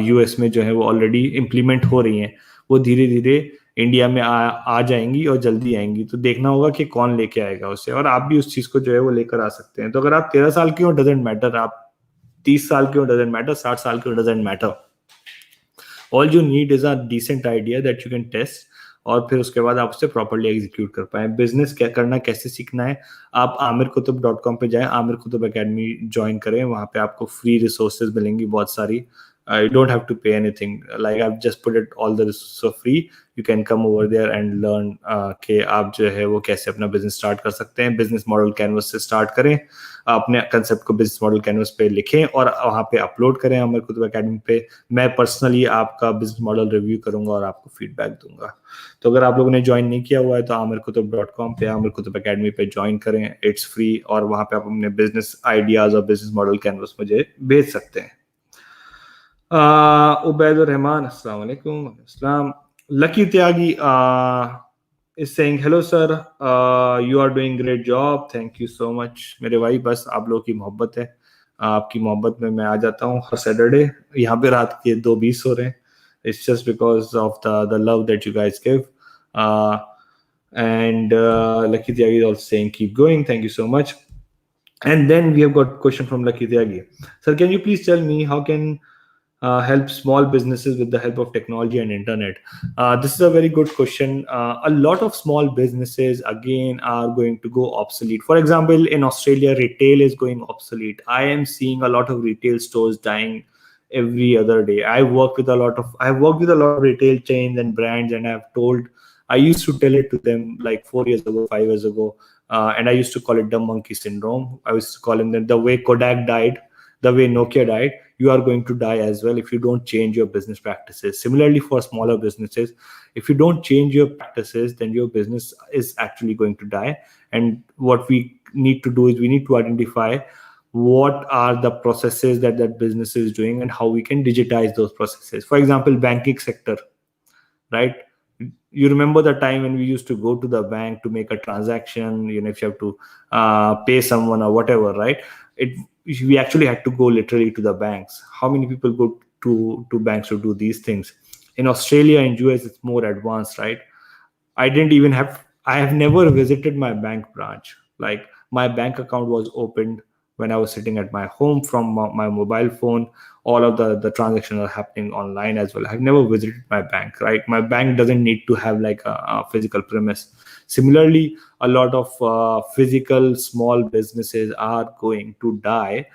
यूएस में जो है वो ऑलरेडी इम्प्लीमेंट हो रही हैं. वो धीरे धीरे इंडिया में आ जाएंगी और जल्दी आएंगी. तो देखना होगा कि कौन लेके आएगा उसे, और आप भी उस चीज़ को जो है वो लेकर आ सकते हैं. तो अगर आप 13 साल के हो, डजेंट मैटर, आप 30 साल के हो, डजेंट मैटर, 60 साल के हो, doesn't matter. All you need is a decent idea that you can test, और फिर उसके बाद आप उसे प्रॉपर्ली एग्जीक्यूट कर पाए. बिजनेस क्या करना, कैसे सीखना है, आप amirkutub.com पे जाएं, आमिर कुतुब एकेडमी ज्वाइन करें. वहाँ पे आपको फ्री रिसोर्सेज मिलेंगी बहुत सारी. You don't have to pay anything. Like I've just put it all the resources for free. You can come over there and learn कि आप जो है वो कैसे अपना बिजनेस स्टार्ट कर सकते हैं. बिजनेस मॉडल कैनवस से स्टार्ट करें, अपने कंसेप्ट को बिजनेस मॉडल कैनवस पे लिखें और वहाँ पे अपलोड करें अमर कुतुब एकेडमी पे. मैं पर्सनली आपका बिजनेस मॉडल रिव्यू करूंगा और आपको फीडबैक दूंगा. तो अगर आप लोगों ने ज्वाइन नहीं किया हुआ है तो amirkutub.com पे आमिर कुतुब एकेडमी पे ज्वाइन करें. इट्स फ्री और वहाँ पे आप अपने बिजनेस आइडियाज और बिजनेस मॉडल कैनवस मुझे भेज सकते हैं. Ubaidur Rahman, Assalamu alaikum. Assalam. Lucky Tyagi is saying, hello sir, you are doing great job. Thank you so much. मेरे भाई बस आप लोगों की मोहब्बत है. आपकी मोहब्बत में मैं आ जाता हूँ हर सैटरडे. यहाँ पे रात के 2:20 हो रहे हैं. It's just because of the love that you guys give. And Lucky Tyagi is also saying, keep going. Thank you so much. And then we have got a question from Lucky Tyagi. Sir, can you please tell me how can help small businesses with the help of technology and internet? This is a very good question. A lot of small businesses again are going to go obsolete. For example, in Australia, retail is going obsolete. I am seeing a lot of retail stores dying every other day. I've worked with a lot of retail chains and brands, and I used to tell it to them like 4 years ago, 5 years ago, and I used to call it the monkey syndrome. I used to call them that the way Kodak died, the way Nokia died, you are going to die as well if you don't change your business practices. Similarly, for smaller businesses, if you don't change your practices, then your business is actually going to die. And what we need to do is we need to identify what are the processes that business is doing and how we can digitize those processes. For example, banking sector, right? You remember the time when we used to go to the bank to make a transaction, if you have to pay someone or whatever, right? We actually had to go literally to the banks. How many people go to banks to do these things? In Australia and US, it's more advanced, right? I have never visited my bank branch. Like my bank account was opened when I was sitting at my home from my mobile phone. All of the transactions are happening online as well. I've never visited my bank, right? My bank doesn't need to have like a physical premise. Similarly, a lot of physical small businesses are going to die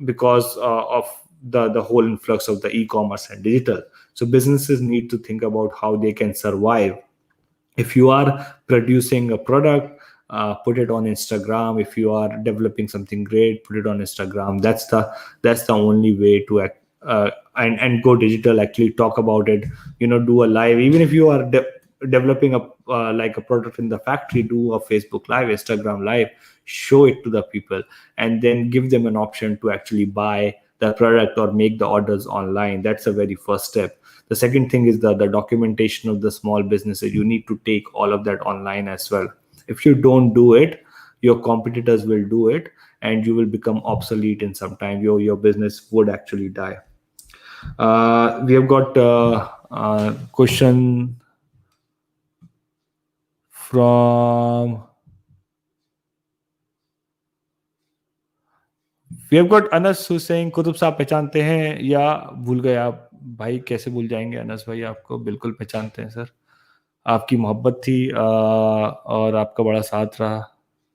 because of the whole influx of the e-commerce and digital. So businesses need to think about how they can survive. If you are producing a product, put it on Instagram. If you are developing something great, put it on Instagram. That's the only way to act, and go digital. Actually talk about it. Do a live. Even if you are developing like a product in the factory, do a Facebook live, Instagram live, show it to the people, and then give them an option to actually buy the product or make the orders online. That's a very first step. The second thing is the documentation of the small businesses. You need to take all of that online as well. If you don't do it, your competitors will do it, and you will become obsolete in some time. Your business would actually die. We have got a question from... We have got Anas who's saying, Qutub साहब पहचानते हैं या भूल गए आप? भाई कैसे भूल जाएंगे अनस भाई, आपको बिल्कुल पहचानते हैं सर. आपकी मोहब्बत थी और आपका बड़ा साथ रहा,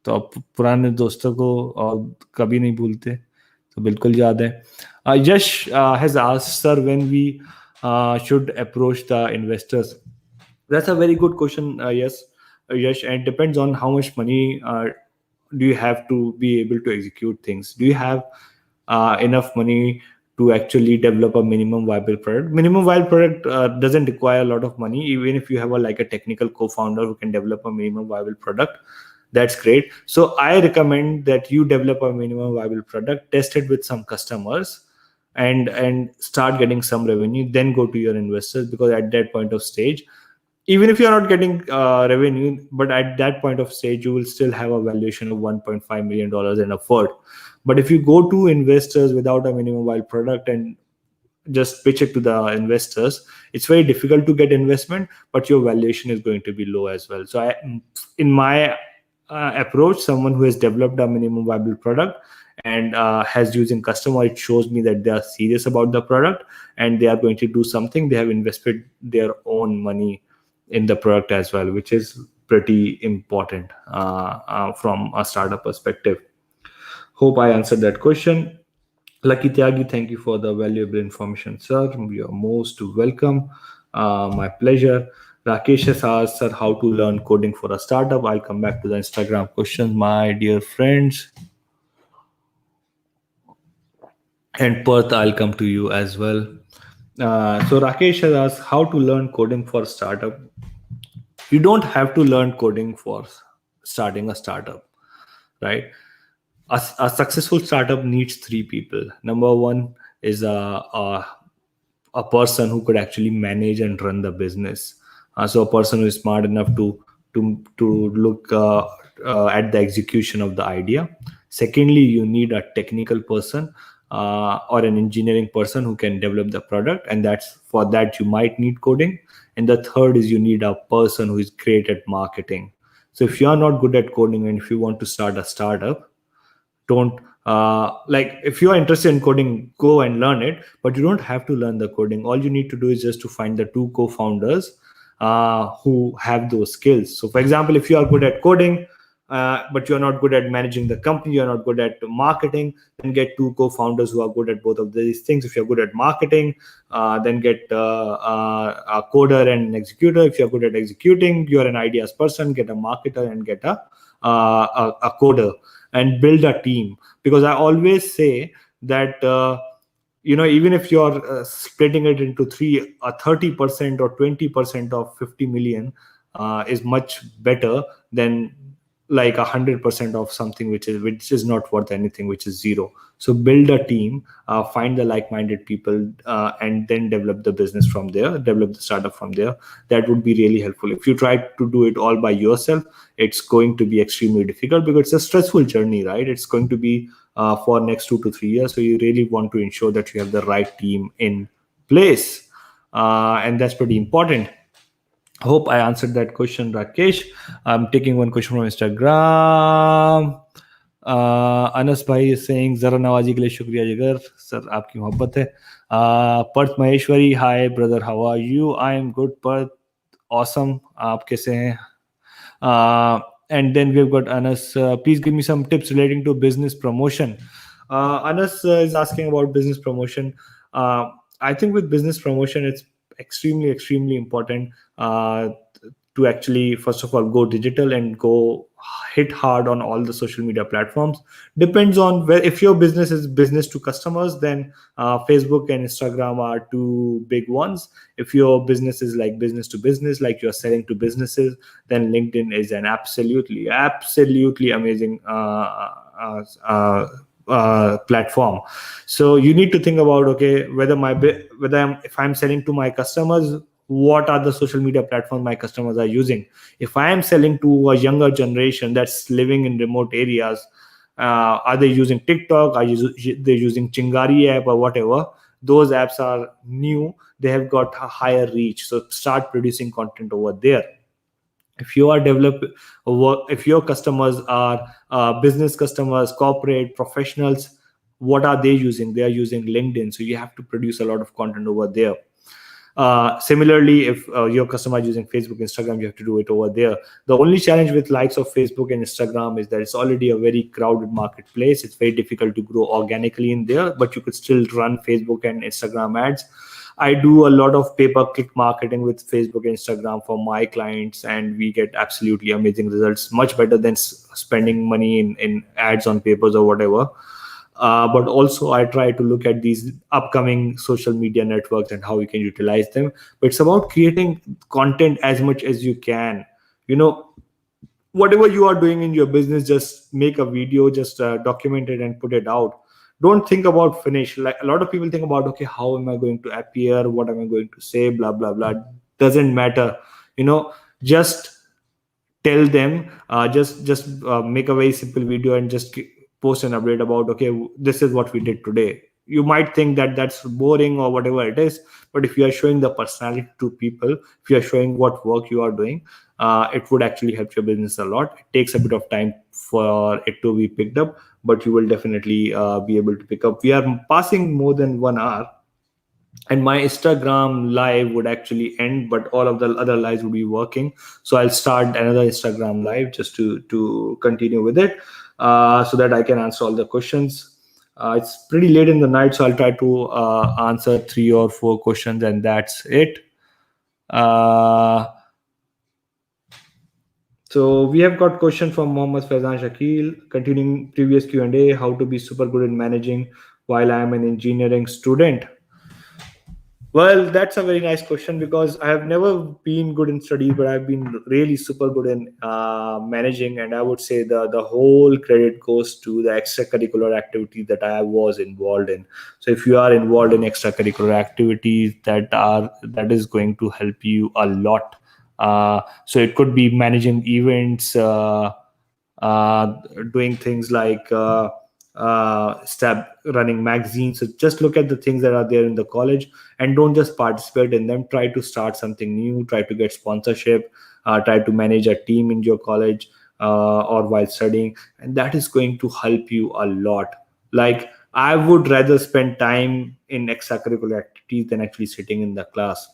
तो आप पुराने दोस्तों को और कभी नहीं भूलते, तो बिल्कुल याद है. यश has asked, sir, when we should approach the investors? That's a very good question. Yes, Yash, and it depends on how much money do you have to be able to execute things. Do you have enough money to actually develop a minimum viable product? Minimum viable product doesn't require a lot of money. Even if you have a technical co-founder who can develop a minimum viable product, that's great. So I recommend that you develop a minimum viable product, test it with some customers, and start getting some revenue. Then go to your investors, because at that point of stage, even if you're not getting revenue, but at that point of stage, you will still have a valuation of $1.5 million and upward. But if you go to investors without a minimum viable product and just pitch it to the investors, it's very difficult to get investment, but your valuation is going to be low as well. So in my approach, someone who has developed a minimum viable product and has using customer, it shows me that they are serious about the product and they are going to do something. They have invested their own money in the product as well, which is pretty important from a startup perspective. Hope I answered that question. Lucky Tyagi, thank you for the valuable information, sir. You're most welcome. My pleasure. Rakesh has asked, sir, how to learn coding for a startup. I'll come back to the Instagram questions, my dear friends. And Perth, I'll come to you as well. So Rakesh has asked how to learn coding for startup. You don't have to learn coding for starting a startup, right? A successful startup needs three people. Number one is a person who could actually manage and run the business. So a person who is smart enough to look at the execution of the idea. Secondly, you need a technical person or an engineering person who can develop the product, and that's for that you might need coding. And the third is you need a person who is great at marketing. So if you are not good at coding and if you want to start a startup, don't like if you are interested in coding, go and learn it, but you don't have to learn the coding. All you need to do is just to find the two co-founders who have those skills. So for example, if you are good at coding but you're not good at managing the company, you're not good at marketing, then get two co-founders who are good at both of these things. If you're good at marketing, then get a coder and an executor. If you're good at executing, you're an ideas person, get a marketer and get a coder, and build a team. Because I always say that even if you're splitting it into three, 30% or 20% of 50 million is much better than like 100% of something which is not worth anything, which is zero. So build a team, find the like-minded people, and then develop the business from there, develop the startup from there. That would be really helpful. If you try to do it all by yourself, it's going to be extremely difficult because it's a stressful journey, right? It's going to be for next 2 to 3 years. So you really want to ensure that you have the right team in place, and that's pretty important. Hope I answered that question, Rakesh. I'm taking one question from Instagram. Anas भाई saying जरा नवाजी के लिए शुक्रिया जिगर sir, आपकी मोहब्बत है. Parth Maheshwari, hi brother, how are you? I am good Parth, awesome. आप कैसे हैं? And then we've got Anas. Please give me some tips relating to business promotion. Anas is asking about business promotion. I think with business promotion, it's extremely, extremely important to actually, first of all, go digital and go hit hard on all the social media platforms. Depends on where. If your business is business to customers, then Facebook and Instagram are two big ones. If your business is like business to business, like you're selling to businesses, then LinkedIn is an absolutely amazing platform. So you need to think about, okay, if I'm selling to my customers, what are the social media platforms my customers are using? If I am selling to a younger generation that's living in remote areas, are they using TikTok? Are they using Chingari app or whatever? Those apps are new, they have got a higher reach, so start producing content over there. If you are if your customers are business customers, corporate professionals, what are they using? They are using LinkedIn, so you have to produce a lot of content over there. Similarly, if your customer is using Facebook, Instagram, you have to do it over there. The only challenge with likes of Facebook and Instagram is that it's already a very crowded marketplace. It's very difficult to grow organically in there, but you could still run Facebook and Instagram ads. I do a lot of pay-per-click marketing with Facebook and Instagram for my clients, and we get absolutely amazing results, much better than spending money in ads on papers or whatever. But also I try to look at these upcoming social media networks and how we can utilize them. But it's about creating content as much as you can. Whatever you are doing in your business, just make a video, just document it and put it out. Don't think about finish. Like a lot of people think about, okay, how am I going to appear? What am I going to say? Blah, blah, blah. Doesn't matter. Just tell them, just make a very simple video and just post an update about, okay, this is what we did today. You might think that that's boring or whatever it is, but if you are showing the personality to people, if you are showing what work you are doing, it would actually help your business a lot. It takes a bit of time for it to be picked up, but you will definitely be able to pick up. We are passing more than 1 hour, and my Instagram live would actually end, but all of the other lives would be working. So I'll start another Instagram live just to continue with it, so that I can answer all the questions. It's pretty late in the night, so I'll try to answer 3 or 4 questions, and that's it. Uh, so we have got question from Mohammad Faizan Shakil, continuing previous Q&A, how to be super good in managing while I am an engineering student. Well, that's a very nice question because I have never been good in studies, but I've been really super good in managing. And I would say the whole credit goes to the extracurricular activity that I was involved in. So if you are involved in extracurricular activities, that is going to help you a lot. So it could be managing events, uh, doing things like running magazines. So just look at the things that are there in the college and don't just participate in them. Try to start something new, try to get sponsorship, try to manage a team in your college or while studying, and that is going to help you a lot. Like, I would rather spend time in extracurricular activities than actually sitting in the class.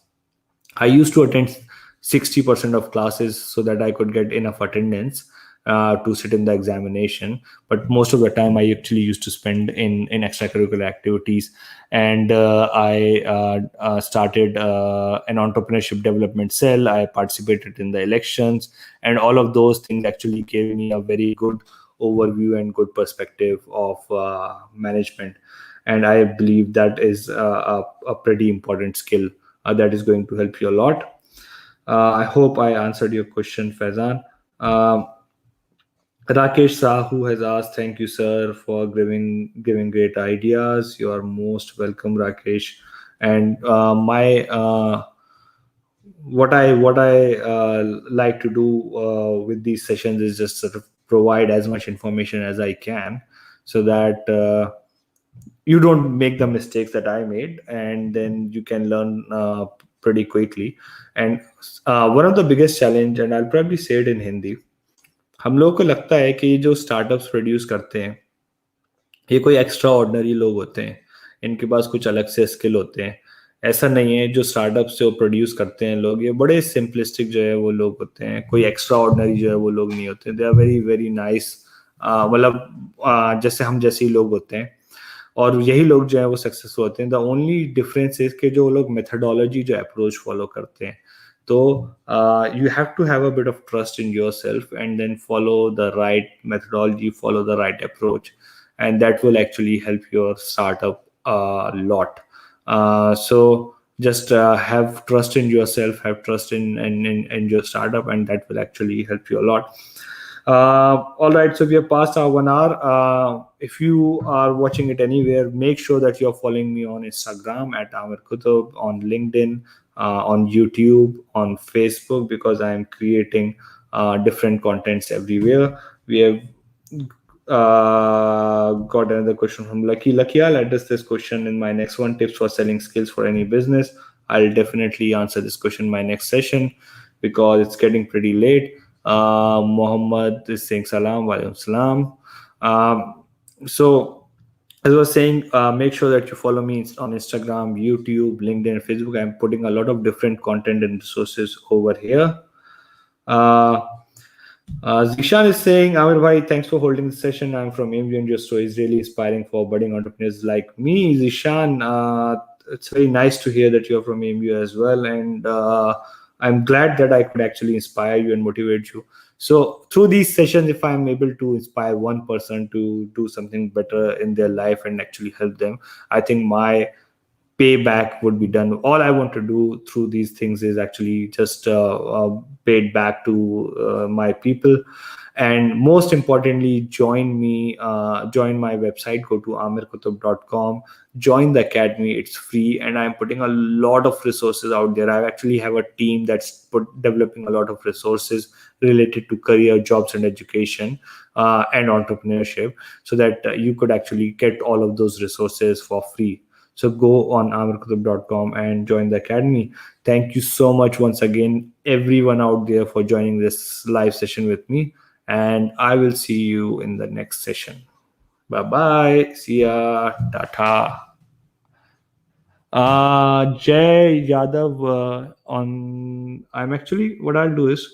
I used to attend 60% of classes so that I could get enough attendance to sit in the examination. But most of the time, I actually used to spend in extracurricular activities. And I started an entrepreneurship development cell. I participated in the elections, and all of those things actually gave me a very good overview and good perspective of management. And I believe that is a pretty important skill that is going to help you a lot. I hope I answered your question, Faizan. Um, Rakesh Sahu has asked, "Thank you, sir, for giving great ideas. You are most welcome, Rakesh." And my what I like to do with these sessions is just sort of provide as much information as I can, so that you don't make the mistakes that I made, and then you can learn pretty quickly. And one of the biggest challenge, and I'll probably say it in Hindi, हम लोगों को लगता है कि ये जो startups produce करते हैं, ये कोई एक्स्ट्रा ऑर्डिनरी लोग होते हैं, इनके पास कुछ अलग से स्किल होते हैं। ऐसा नहीं है। जो स्टार्टअप्स जो प्रोड्यूस करते हैं लोग, ये बड़े सिंपलिस्टिक जो है वो लोग होते हैं, कोई एक्स्ट्रा ऑर्डिनरी जो है वो लोग नहीं होते। They are very very nice, मतलब जैसे हम जैसे ही लोग होते हैं, और यही लोग जो है वो सक्सेसफुल होते हैं। द ओनली डिफरेंस इज कि जो लोग मेथडोलॉजी जो अप्रोच फॉलो करते हैं, तो you have to have a bit of trust in yourself and then follow the right methodology, follow the right approach, and that will actually help your startup a lot. So just have trust in yourself, have trust in your startup, and that will actually help you a lot. All right, so we have passed our 1 hour. If you are watching it anywhere, make sure that you're following me on Instagram at Amir Kutub, on LinkedIn, on YouTube, on Facebook, because I am creating different contents everywhere. We have got another question from Lucky. Lucky, I'll address this question in my next one. Tips for selling skills for any business. I'll definitely answer this question in my next session because it's getting pretty late. Muhammad is saying salam, walaikum salam. So, as I was saying, make sure that you follow me on Instagram, YouTube, LinkedIn, and Facebook. I'm putting a lot of different content and resources over here. Zishan is saying, Amir Bhai, thanks for holding the session. I'm from MU and your story is really inspiring for budding entrepreneurs like me. Zishan, it's very nice to hear that you're from MU as well. And I'm glad that I could actually inspire you and motivate you. So through these sessions, if I'm able to inspire one person to do something better in their life and actually help them, I think my payback would be done. All I want to do through these things is actually just pay it back to my people. And most importantly, join my website. Go to amirkutub.com, join the academy. It's free, and I'm putting a lot of resources out there. I actually have a team that's developing a lot of resources related to career, jobs, and education, and entrepreneurship, so that you could actually get all of those resources for free. So go on amirkutub.com and join the academy. Thank you so much once again, everyone out there, for joining this live session with me. And I will see you in the next session. Bye bye. See ya. Tata. Jay Yadav on. I'm actually, what I'll do is